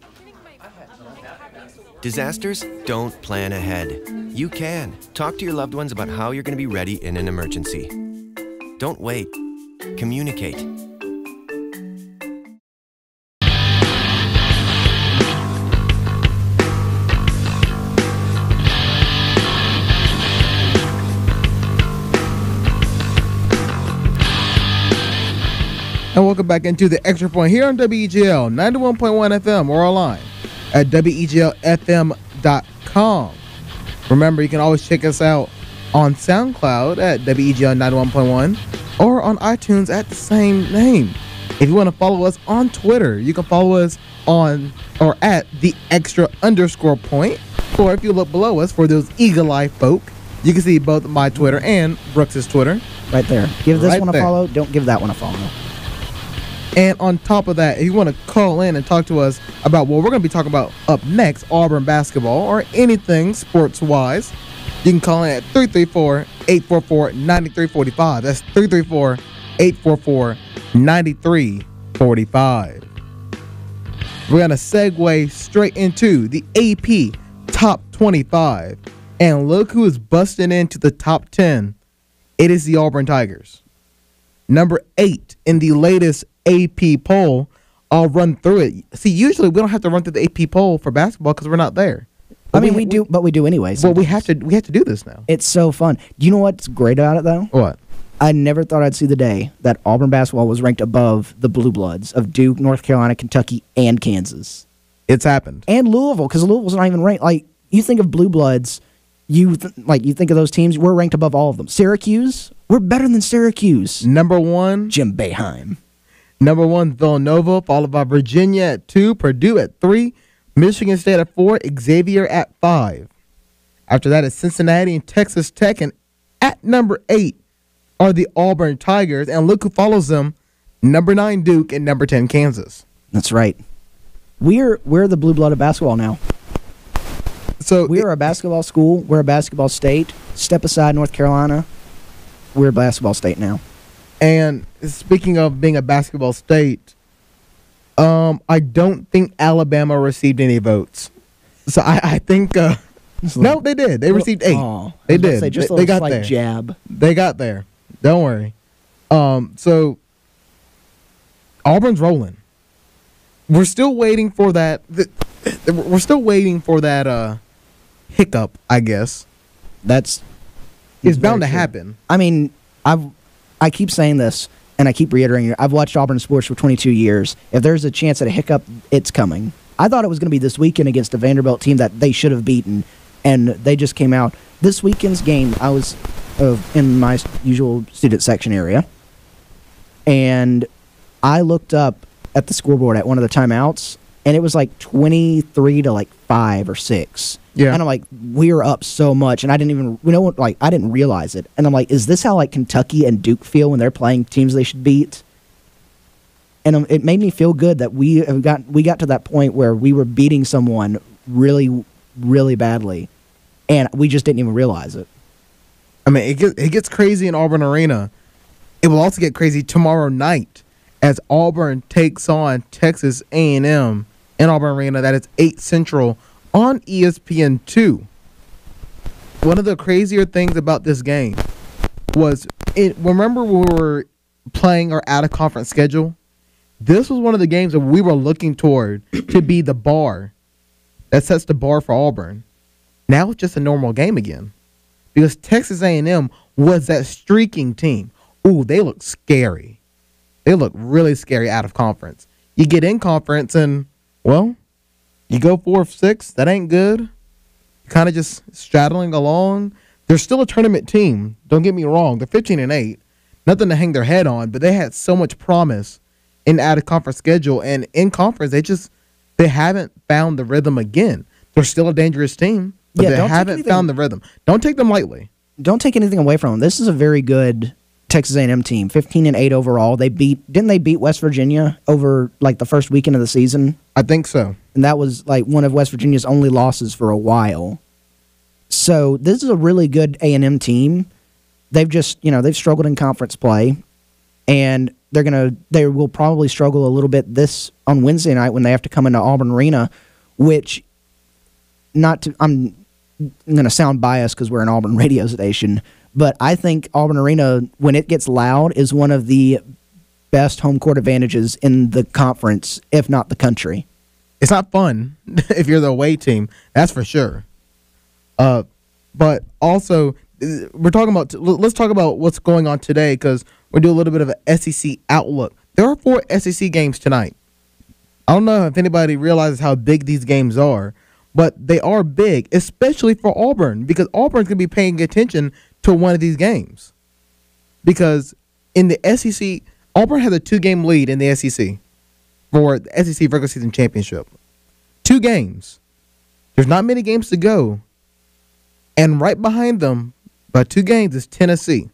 Speaker 15: Disasters don't plan ahead. You can. Talk to your loved ones about how you're going to be ready in an emergency. Don't wait. Communicate.
Speaker 3: And welcome back into the Extra Point here on WEGL 91.1 FM or online at WEGLFM.com. Remember, you can always check us out on SoundCloud at WEGL 91.1 or on iTunes at the same name. If you want to follow us on Twitter, you can follow us on or at the Extra_point. Or if you look below us for those eagle-eye folk, you can see both my Twitter and Brooks's Twitter.
Speaker 4: Right there. Give this
Speaker 3: right
Speaker 4: one a
Speaker 3: there.
Speaker 4: follow. Don't give that one a follow.
Speaker 3: And on top of that, if you want to call in and talk to us about what we're going to be talking about up next, Auburn basketball or anything sports-wise, you can call in at 334-844-9345. That's 334-844-9345. We're going to segue straight into the AP Top 25. And look who is busting into the top 10. It is the Auburn Tigers. Number 8 in the latest AP poll. I'll run through it. See, usually we don't have to run through the AP poll for basketball because we're not there.
Speaker 4: I mean, we do, but we do anyway.
Speaker 3: Well, we have to do this now.
Speaker 4: It's so fun. Do you know what's great about it, though?
Speaker 3: What?
Speaker 4: I never thought I'd see the day that Auburn basketball was ranked above the Blue Bloods of Duke, North Carolina, Kentucky, and Kansas.
Speaker 3: It's happened.
Speaker 4: And Louisville, because Louisville's not even ranked. Like, you think of Blue Bloods, you think of those teams, we're ranked above all of them. Syracuse, we're better than Syracuse.
Speaker 3: Number 1,
Speaker 4: Jim Boeheim.
Speaker 3: Number 1, Villanova, followed by Virginia at 2, Purdue at 3, Michigan State at 4, Xavier at 5. After that is Cincinnati and Texas Tech, and at number 8 are the Auburn Tigers, and look who follows them, number 9 Duke and number 10 Kansas.
Speaker 4: That's right. We're the blue blood of basketball now.
Speaker 3: So
Speaker 4: we're a basketball school. We're a basketball state. Step aside North Carolina. We're a basketball state now.
Speaker 3: And speaking of being a basketball state, I don't think Alabama received any votes. So I think no, they did. They received 8. They did. They got there.
Speaker 4: Jab.
Speaker 3: They got there. Don't worry. So Auburn's rolling. We're still waiting for that. We're still waiting for that hiccup, I guess.
Speaker 4: It's
Speaker 3: bound to happen.
Speaker 4: I mean, I keep saying this, and I keep reiterating it. I've watched Auburn sports for 22 years. If there's a chance at a hiccup, it's coming. I thought it was going to be this weekend against a Vanderbilt team that they should have beaten, and they just came out. This weekend's game, I was in my usual student section area, and I looked up at the scoreboard at one of the timeouts, and it was like 23 to 5 or 6.
Speaker 3: Yeah.
Speaker 4: And I'm like, we're up so much, and I didn't realize it. And I'm like, is this how Kentucky and Duke feel when they're playing teams they should beat? And it made me feel good that we got to that point where we were beating someone really, really badly, and we just didn't even realize it.
Speaker 3: I mean, it gets crazy in Auburn Arena. It will also get crazy tomorrow night as Auburn takes on Texas A&M in Auburn Arena. That is 8 Central on ESPN2. One of the crazier things about this game was, remember when we were playing our out-of-conference schedule? This was one of the games that we were looking toward to be the bar that sets the bar for Auburn. Now it's just a normal game again because Texas A&M was that streaking team. Ooh, they look scary. They look really scary out of conference. You get in conference and, well, you go 4-6. That ain't good. You're kind of just straddling along. They're still a tournament team. Don't get me wrong. They're 15-8. Nothing to hang their head on, but they had so much promise in the out-of-conference schedule. And in conference, they haven't found the rhythm again. They're still a dangerous team, but they haven't found the rhythm. Don't take them lightly.
Speaker 4: Don't take anything away from them. This is a very good Texas A&M team, 15-8 overall. Didn't they beat West Virginia over the first weekend of the season?
Speaker 3: I think so.
Speaker 4: And that was one of West Virginia's only losses for a while. So this is a really good A&M team. They've just, they've struggled in conference play, and they will probably struggle a little bit on Wednesday night when they have to come into Auburn Arena, which I'm going to sound biased because we're an Auburn radio station, but I think Auburn Arena, when it gets loud, is one of the best home court advantages in the conference, if not the country.
Speaker 3: It's not fun if you're the away team, that's for sure. But also, let's talk about what's going on today because we're doing a little bit of an SEC outlook. there are 4 SEC games tonight. I don't know if anybody realizes how big these games are, but they are big, especially for Auburn, because Auburn's going to be paying attention to one of these games. Because in the SEC, Auburn has a 2-game lead in the SEC for the SEC regular season championship. 2 games. There's not many games to go. And right behind them, by 2 games, is Tennessee.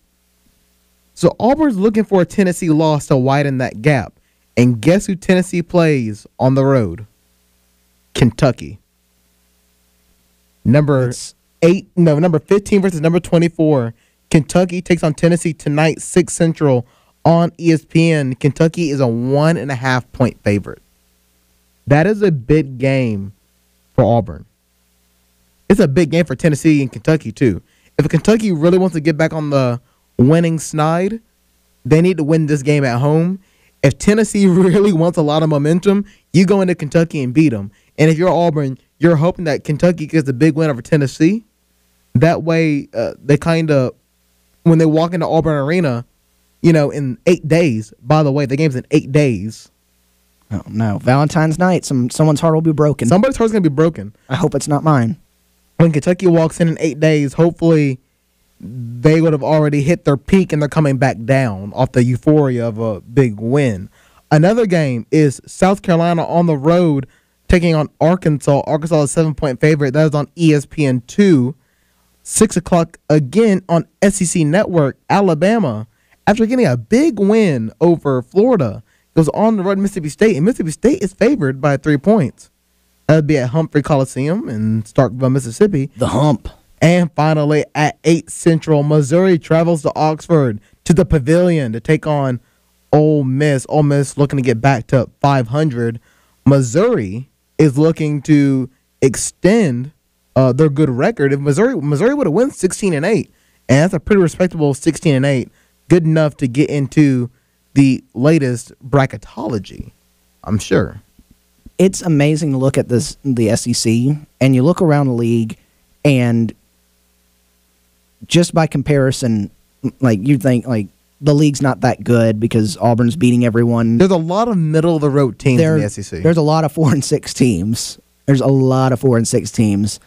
Speaker 3: So Auburn's looking for a Tennessee loss to widen that gap. And guess who Tennessee plays on the road? Kentucky. Number 15 versus number 24. Kentucky takes on Tennessee tonight, 6 Central on ESPN. Kentucky is a 1.5-point favorite. That is a big game for Auburn. It's a big game for Tennessee and Kentucky, too. If Kentucky really wants to get back on the winning snide, they need to win this game at home. If Tennessee really wants a lot of momentum, you go into Kentucky and beat them. And if you're Auburn, you're hoping that Kentucky gets a big win over Tennessee. That way, they kind of, when they walk into Auburn Arena, in 8 days. By the way, the game's in 8 days.
Speaker 4: Oh, no. Valentine's night, someone's heart will be broken.
Speaker 3: Somebody's heart's going to be broken.
Speaker 4: I hope it's not mine.
Speaker 3: When Kentucky walks in 8 days, hopefully they would have already hit their peak and they're coming back down off the euphoria of a big win. Another game is South Carolina on the road taking on Arkansas. Arkansas is a 7-point favorite. That is on ESPN2. 6 o'clock again on SEC Network. Alabama, after getting a big win over Florida, goes on the road to Mississippi State. And Mississippi State is favored by 3 points. That would be at Humphrey Coliseum in Starkville, Mississippi.
Speaker 4: The Hump.
Speaker 3: And finally, at 8 Central, Missouri travels to Oxford to the Pavilion to take on Ole Miss. Ole Miss looking to get back to 500. Missouri is looking to extend their good record. If Missouri would have won 16-8, and that's a pretty respectable 16-8, good enough to get into the latest bracketology, I'm sure.
Speaker 4: It's amazing to look at the SEC, and you look around the league, and just by comparison, you think the league's not that good because Auburn's beating everyone.
Speaker 3: There's a lot of middle of the road teams in the SEC.
Speaker 4: There's a lot of 4-6 teams. There's a lot of 4-6 teams,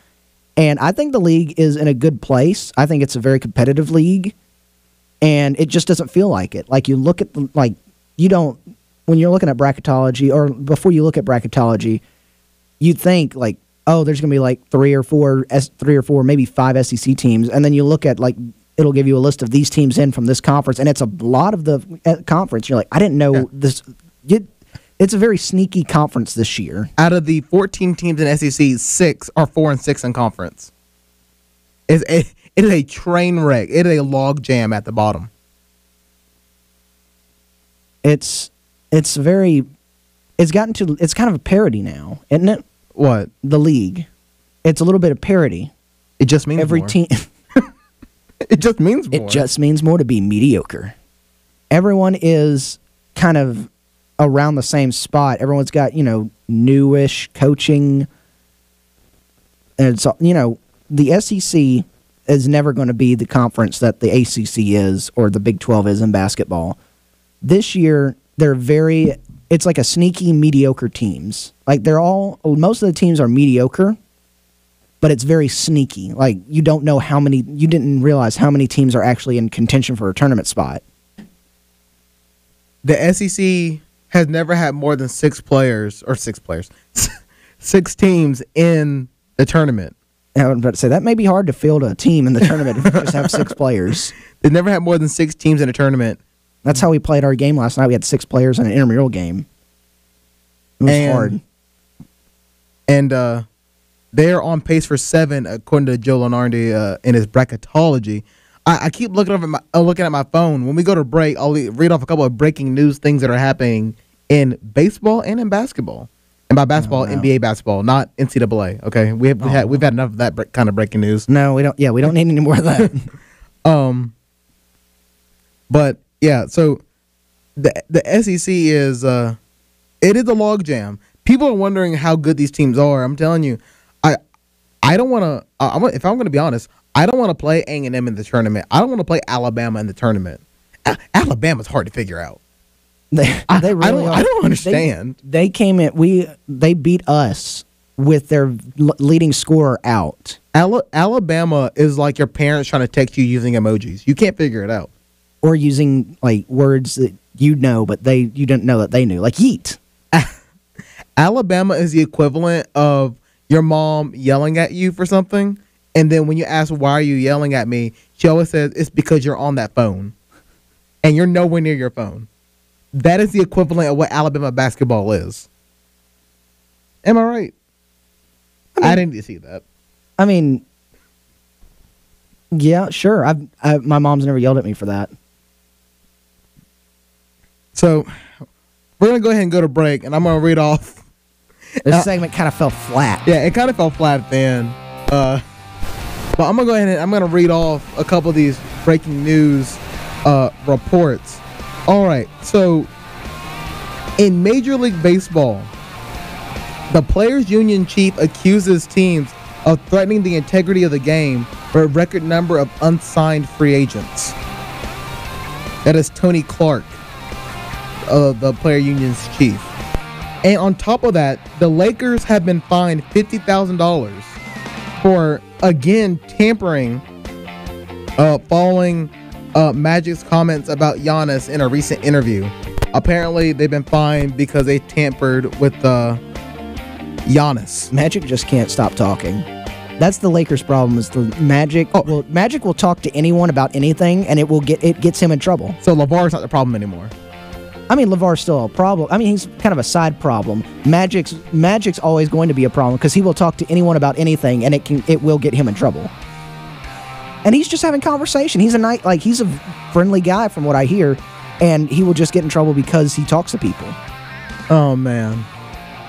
Speaker 4: and I think the league is in a good place. I think it's a very competitive league, and it just doesn't feel like it. You look at you don't. When you're looking at bracketology, or before you look at bracketology, you'd think oh, there's going to be 3 or 4, maybe 5 SEC teams, and then you look at it'll give you a list of these teams in from this conference, and it's a lot of the conference. You're I didn't know this. It's a very sneaky conference this year.
Speaker 3: Out of the 14 teams in SEC, 6 are 4-6 in conference. It is a train wreck. It is a log jam at the bottom.
Speaker 4: It's gotten to, it's kind of a parody now, isn't it?
Speaker 3: What?
Speaker 4: The league. It's a little bit of parody.
Speaker 3: It just means
Speaker 4: every
Speaker 3: more.
Speaker 4: team.
Speaker 3: It just means more.
Speaker 4: It just means more to be mediocre. Everyone is kind of around the same spot. Everyone's got, newish coaching. And so, the SEC is never going to be the conference that the ACC is or the Big 12 is in basketball. This year, it's like a sneaky mediocre teams. Most of the teams are mediocre, but it's very sneaky. You didn't realize how many teams are actually in contention for a tournament spot.
Speaker 3: The SEC has never had more than 6 teams in the tournament.
Speaker 4: I was about to say, that may be hard to field a team in the tournament if you just have 6 players.
Speaker 3: They've never had more than 6 teams in a tournament.
Speaker 4: That's how we played our game last night. We had 6 players in an intramural game. It was hard.
Speaker 3: And they're on pace for 7, according to Joe Lenardi in his bracketology. I keep looking at my phone. When we go to break, I'll read off a couple of breaking news things that are happening in baseball and in basketball. And by basketball, NBA basketball, not NCAA. Okay, we've had enough of that kind of breaking news.
Speaker 4: No, we don't. Yeah, we don't need any more of that.
Speaker 3: But yeah, so the SEC is it is a logjam. People are wondering how good these teams are. I'm telling you, I don't want to. If I'm going to be honest, I don't want to play A&M in the tournament. I don't want to play Alabama in the tournament. Alabama's hard to figure out.
Speaker 4: They really
Speaker 3: I don't understand.
Speaker 4: They came in. They beat us with their leading scorer out.
Speaker 3: Alabama is like your parents trying to text you using emojis. You can't figure it out.
Speaker 4: Or using like words that you know, but you didn't know that they knew, like yeet.
Speaker 3: Alabama is the equivalent of your mom yelling at you for something, and then when you ask why are you yelling at me, she always says it's because you're on that phone, and you're nowhere near your phone. That is the equivalent of what Alabama basketball is. Am I right? I didn't see that.
Speaker 4: I mean, yeah, sure. My mom's never yelled at me for that.
Speaker 3: So we're going to go ahead and go to break, and I'm going to read off.
Speaker 4: This segment kind of fell flat.
Speaker 3: Yeah, it kind of fell flat at the end. But I'm going to go ahead and I'm going to read off a couple of these breaking news reports. All right, so in Major League Baseball, the Players Union chief accuses teams of threatening the integrity of the game for a record number of unsigned free agents. That is Tony Clark, the Player Union's chief. And on top of that, the Lakers have been fined $50,000 for, again, tampering following Magic's comments about Giannis in a recent interview. Apparently, they've been fined because they tampered with Giannis.
Speaker 4: Magic just can't stop talking. That's the Lakers' problem. Is the Magic? Well, Magic will talk to anyone about anything, and it gets him in trouble.
Speaker 3: So LeVar's not the problem anymore.
Speaker 4: I mean, LeVar's still a problem. I mean, he's kind of a side problem. Magic's always going to be a problem because he will talk to anyone about anything, and it will get him in trouble. And he's just having conversation. He's a friendly guy from what I hear, and he will just get in trouble because he talks to people.
Speaker 3: Oh man.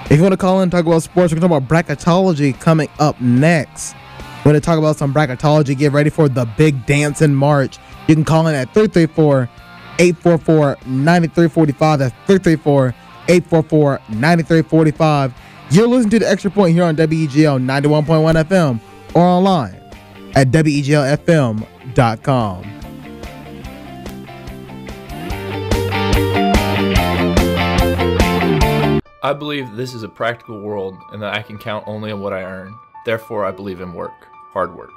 Speaker 3: If you want to call in and talk about sports, we're going to talk about bracketology coming up next. We're going to talk about some bracketology. Get ready for the big dance in March. You can call in at 334-844-9345. That's 334-844-9345. You're listening to the Extra Point here on WEGL 91.1 FM or online at WEGLFM.com.
Speaker 16: I believe this is a practical world and that I can count only on what I earn. Therefore, I believe in work, hard work.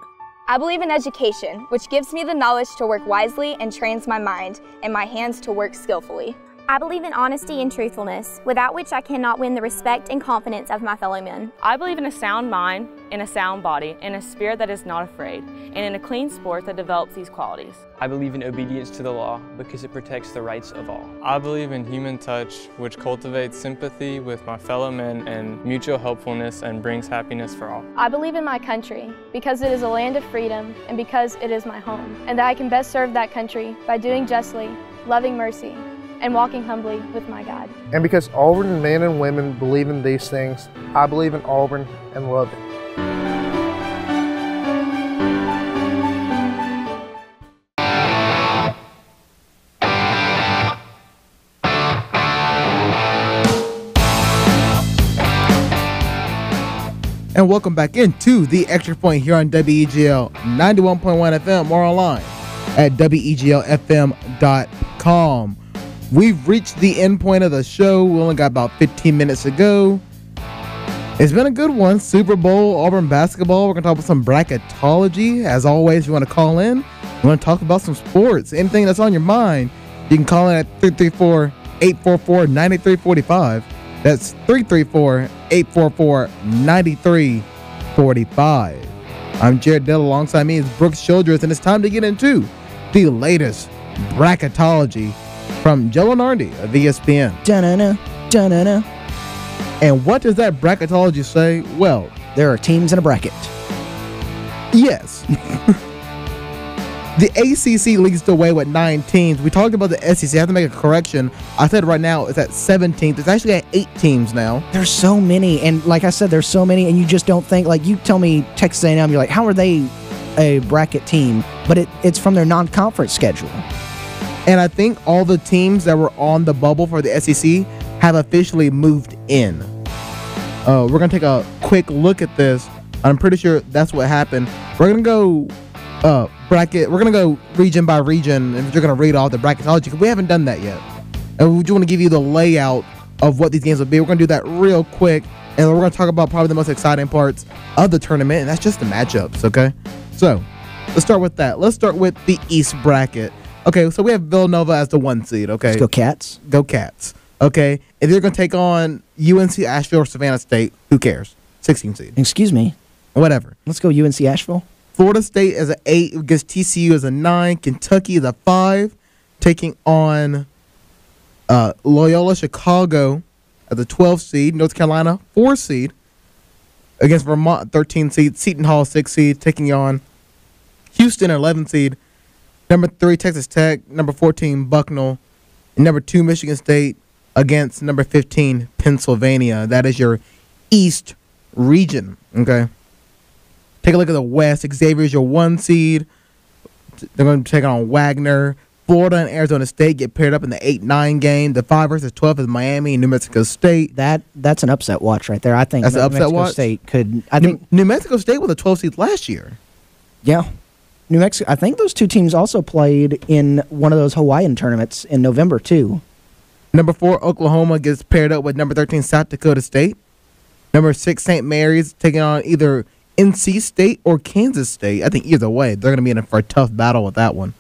Speaker 17: I believe in education, which gives me the knowledge to work wisely and trains my mind and my hands to work skillfully.
Speaker 18: I believe in honesty and truthfulness, without which I cannot win the respect and confidence of my fellow men.
Speaker 19: I believe in a sound mind, in a sound body, in a spirit that is not afraid, and in a clean sport that develops these qualities.
Speaker 20: I believe in obedience to the law because it protects the rights of all.
Speaker 21: I believe in human touch, which cultivates sympathy with my fellow men and mutual helpfulness and brings happiness for all.
Speaker 22: I believe in my country because it is a land of freedom and because it is my home, and that I can best serve that country by doing justly, loving mercy, and walking humbly with my God.
Speaker 23: And because Auburn men and women believe in these things, I believe in Auburn and love it.
Speaker 3: And welcome back into the Extra Point here on WEGL 91.1 FM or online at WEGLFM.com. We've reached the end point of the show. We only got about 15 minutes to go. It's been a good one. Super Bowl, Auburn basketball. We're going to talk about some bracketology. As always, if you want to call in, you want to talk about some sports, anything that's on your mind, you can call in at 334-844-9345. That's 334-844-9345. I'm Jared Dell. Alongside me is Brooks Childress, and it's time to get into the latest bracketology from Joe Lenardi of ESPN.
Speaker 4: Da-na-na, da-na-na.
Speaker 3: And what does that bracketology say? Well,
Speaker 4: there are teams in a bracket.
Speaker 3: Yes. The ACC leads the way with 9 teams. We talked about the SEC. I have to make a correction. I said right now it's at 17th. It's actually at 8 teams now.
Speaker 4: There's so many. And like I said, there's so many. And you just don't think, like you tell me Texas A&M, you're like, how are they a bracket team? But it's from their non-conference schedule.
Speaker 3: And I think all the teams that were on the bubble for the SEC have officially moved in. We're going to take a quick look at this. I'm pretty sure that's what happened. We're going to go bracket. We're going to go region by region, and you're going to read all the bracketology because we haven't done that yet. And we just want to give you the layout of what these games will be. We're going to do that real quick, and we're going to talk about probably the most exciting parts of the tournament, and that's just the matchups, okay? So, let's start with that. Let's start with the East bracket. Okay, so we have Villanova as the 1 seed, okay?
Speaker 4: Let's go Cats.
Speaker 3: Go Cats, okay? If they're going to take on UNC Asheville or Savannah State, who cares? 16 seed.
Speaker 4: Excuse me.
Speaker 3: Whatever.
Speaker 4: Let's go UNC Asheville.
Speaker 3: Florida State as an 8 against TCU as a 9. Kentucky as a 5, taking on Loyola Chicago as a 12 seed. North Carolina 4 seed against Vermont 13 seed. Seton Hall 6 seed, taking on Houston 11 seed. Number 3 Texas Tech. Number 14 Bucknell. And number 2 Michigan State against number 15 Pennsylvania. That is your East region. Okay. Take a look at the West. Xavier's your 1 seed. They're going to take on Wagner. Florida and Arizona State get paired up in the 8-9 game. The 5 versus 12 is Miami and New Mexico State.
Speaker 4: That's an upset watch right there. I think
Speaker 3: that's an upset
Speaker 4: Mexico
Speaker 3: watch.
Speaker 4: State could. I think
Speaker 3: New Mexico State was a 12 seed last year.
Speaker 4: Yeah, New Mexico. I think those two teams also played in one of those Hawaiian tournaments in November too.
Speaker 3: Number 4 Oklahoma gets paired up with number 13 South Dakota State. Number 6 St. Mary's taking on either NC State or Kansas State. I think either way they're going to be in for a tough battle with that one.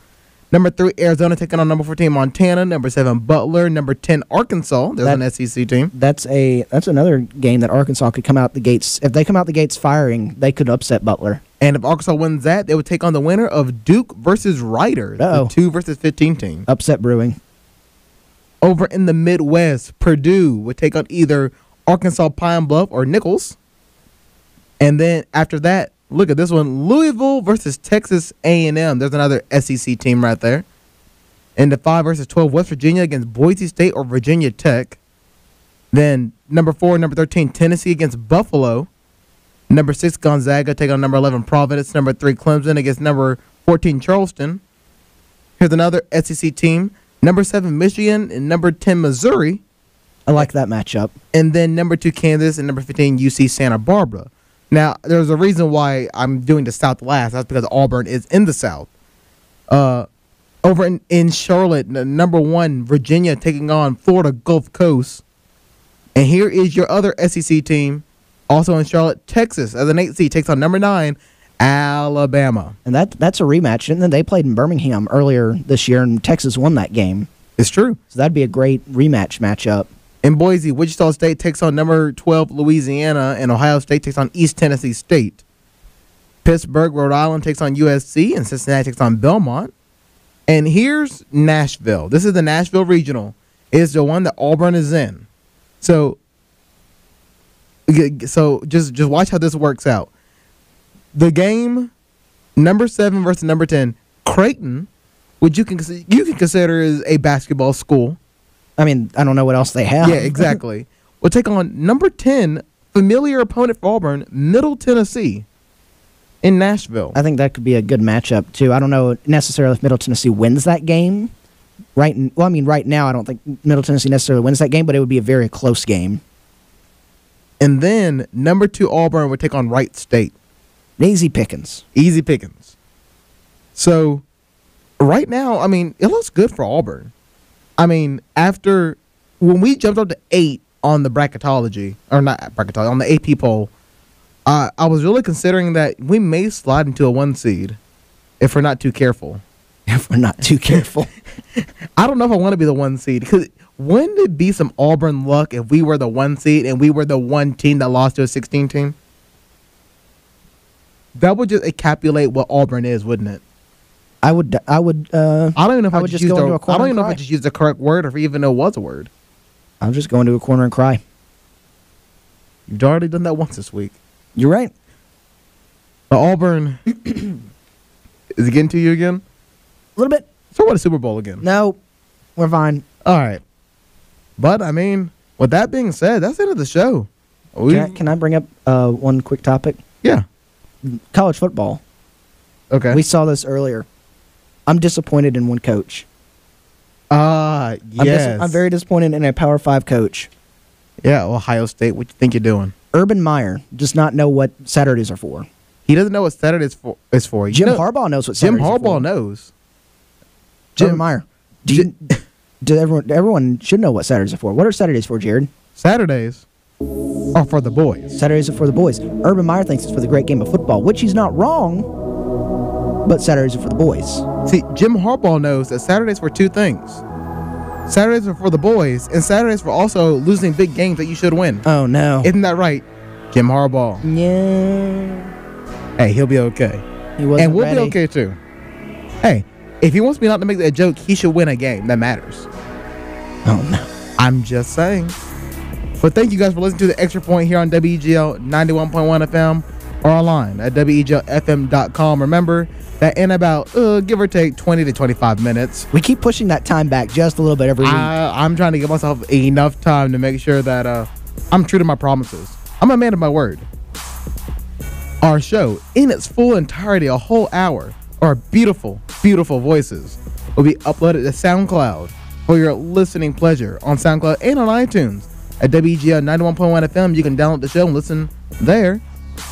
Speaker 3: Number 3, Arizona taking on number 14, Montana. Number 7, Butler. Number 10, Arkansas. There's an SEC team.
Speaker 4: That's another game that Arkansas could come out the gates. If they come out the gates firing, they could upset Butler.
Speaker 3: And if Arkansas wins that, they would take on the winner of Duke versus Rider, the 2 versus 15 team.
Speaker 4: Upset brewing.
Speaker 3: Over in the Midwest, Purdue would take on either Arkansas Pine Bluff or Nichols. And then after that, look at this one, Louisville versus Texas A&M. There's another SEC team right there. And the 5 versus 12, West Virginia against Boise State or Virginia Tech. Then number 4, number 13, Tennessee against Buffalo. Number 6, Gonzaga take on number 11, Providence. Number 3, Clemson against number 14, Charleston. Here's another SEC team. Number 7, Michigan, and number 10, Missouri.
Speaker 4: I like that matchup.
Speaker 3: And then number 2, Kansas, and number 15, UC Santa Barbara. Now, there's a reason why I'm doing the South last. That's because Auburn is in the South. Over in Charlotte, number 1, Virginia taking on Florida Gulf Coast. And here is your other SEC team, also in Charlotte, Texas, as an 8 seed, takes on number 9, Alabama.
Speaker 4: And that's a rematch. And then they played in Birmingham earlier this year, and Texas won that game.
Speaker 3: It's true.
Speaker 4: So that'd be a great rematch matchup.
Speaker 3: In Boise, Wichita State takes on number 12, Louisiana, and Ohio State takes on East Tennessee State. Pittsburgh, Rhode Island takes on USC, and Cincinnati takes on Belmont. And here's Nashville. This is the Nashville Regional. It's the one that Auburn is in. So just watch how this works out. The game, number 7 versus number 10, Creighton, which you can consider is a basketball school.
Speaker 4: I mean, I don't know what else they have.
Speaker 3: Yeah, exactly. We'll take on number 10, familiar opponent for Auburn, Middle Tennessee in Nashville.
Speaker 4: I think that could be a good matchup, too. I don't know necessarily if Middle Tennessee wins that game. Right now, I don't think Middle Tennessee necessarily wins that game, but it would be a very close game.
Speaker 3: And then number 2, Auburn would take on Wright State.
Speaker 4: Easy pickings.
Speaker 3: Easy pickings. So, right now, I mean, it looks good for Auburn. I mean, when we jumped up to 8 on the bracketology, or not bracketology, on the AP poll, I was really considering that we may slide into a 1 seed if we're not too careful.
Speaker 4: If we're not too careful.
Speaker 3: I don't know if I want to be the 1 seed, because wouldn't it be some Auburn luck if we were the 1 seed and we were the 1 team that lost to a 16 team? That would just encapsulate what Auburn is, wouldn't it?
Speaker 4: I don't even know if I just go into a corner.
Speaker 3: I don't even know if I just used the correct word or if even know it was a word.
Speaker 4: I'll just go into a corner and cry.
Speaker 3: You've already done that once this week.
Speaker 4: You're right.
Speaker 3: But Auburn, is it getting to you again?
Speaker 4: A little bit.
Speaker 3: So what, a Super Bowl again?
Speaker 4: No, we're fine.
Speaker 3: All right. But, I mean, with that being said, that's the end of the show.
Speaker 4: Can I bring up one quick topic?
Speaker 3: Yeah.
Speaker 4: College football.
Speaker 3: Okay.
Speaker 4: We saw this earlier. I'm disappointed in one coach.
Speaker 3: Yes.
Speaker 4: I'm very disappointed in a Power 5 coach.
Speaker 3: Yeah, Ohio State. What you think you're doing?
Speaker 4: Urban Meyer does not know what Saturdays are for.
Speaker 3: He doesn't know what Saturdays is for.
Speaker 4: Jim Harbaugh knows what Saturdays are for.
Speaker 3: Jim Harbaugh knows.
Speaker 4: Urban Meyer. Everyone should know what Saturdays are for. What are Saturdays for, Jared?
Speaker 3: Saturdays are for the boys.
Speaker 4: Saturdays are for the boys. Urban Meyer thinks it's for the great game of football, which he's not wrong, but Saturdays are for the boys.
Speaker 3: See, Jim Harbaugh knows that Saturdays for two things. Saturdays are for the boys, and Saturdays for also losing big games that you should win.
Speaker 4: Oh, no.
Speaker 3: Isn't that right, Jim Harbaugh?
Speaker 4: Yeah.
Speaker 3: Hey, he'll be okay.
Speaker 4: He wasn't
Speaker 3: and we'll
Speaker 4: ready.
Speaker 3: be okay, too. Hey, if he wants me not to make that joke, he should win a game. That matters.
Speaker 4: Oh, no.
Speaker 3: I'm just saying. But thank you guys for listening to the Extra Point here on WEGL 91.1 FM or online at WEGLFM.com. Remember that in about, give or take, 20 to 25 minutes.
Speaker 4: We keep pushing that time back just a little bit every week.
Speaker 3: I'm trying to give myself enough time to make sure that I'm true to my promises. I'm a man of my word. Our show, in its full entirety, a whole hour, our beautiful, beautiful voices will be uploaded to SoundCloud for your listening pleasure on SoundCloud and on iTunes. At WEGL 91.1 FM, you can download the show and listen there.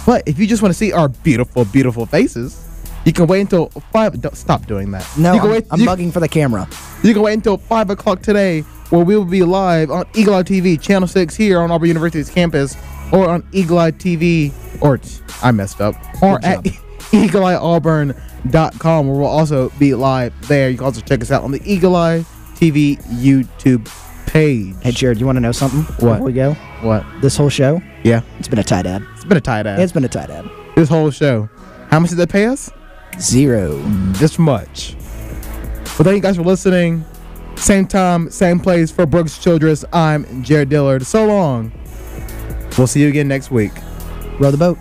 Speaker 3: But if you just want to see our beautiful, beautiful faces, you can wait until 5. Don't stop doing that.
Speaker 4: No, I'm bugging for the camera.
Speaker 3: You can wait until 5 o'clock today, where we will be live on Eagle Eye TV, Channel 6 here on Auburn University's campus, or on Eagle Eye TV, or I messed up, or at EagleEyeAuburn.com, where we'll also be live there. You can also check us out on the Eagle Eye TV YouTube page.
Speaker 4: Hey, Jared, you want to know something?
Speaker 3: What?
Speaker 4: Before we go?
Speaker 3: What?
Speaker 4: This whole show?
Speaker 3: Yeah.
Speaker 4: It's been a tight ad.
Speaker 3: It's been a tight ad.
Speaker 4: It's been a tight ad.
Speaker 3: This whole show. How much did they pay us?
Speaker 4: 0.
Speaker 3: This much. Well, thank you guys for listening. Same time, same place for Brooks Childress. I'm Jared Dillard. So long. We'll see you again next week.
Speaker 4: Row the boat.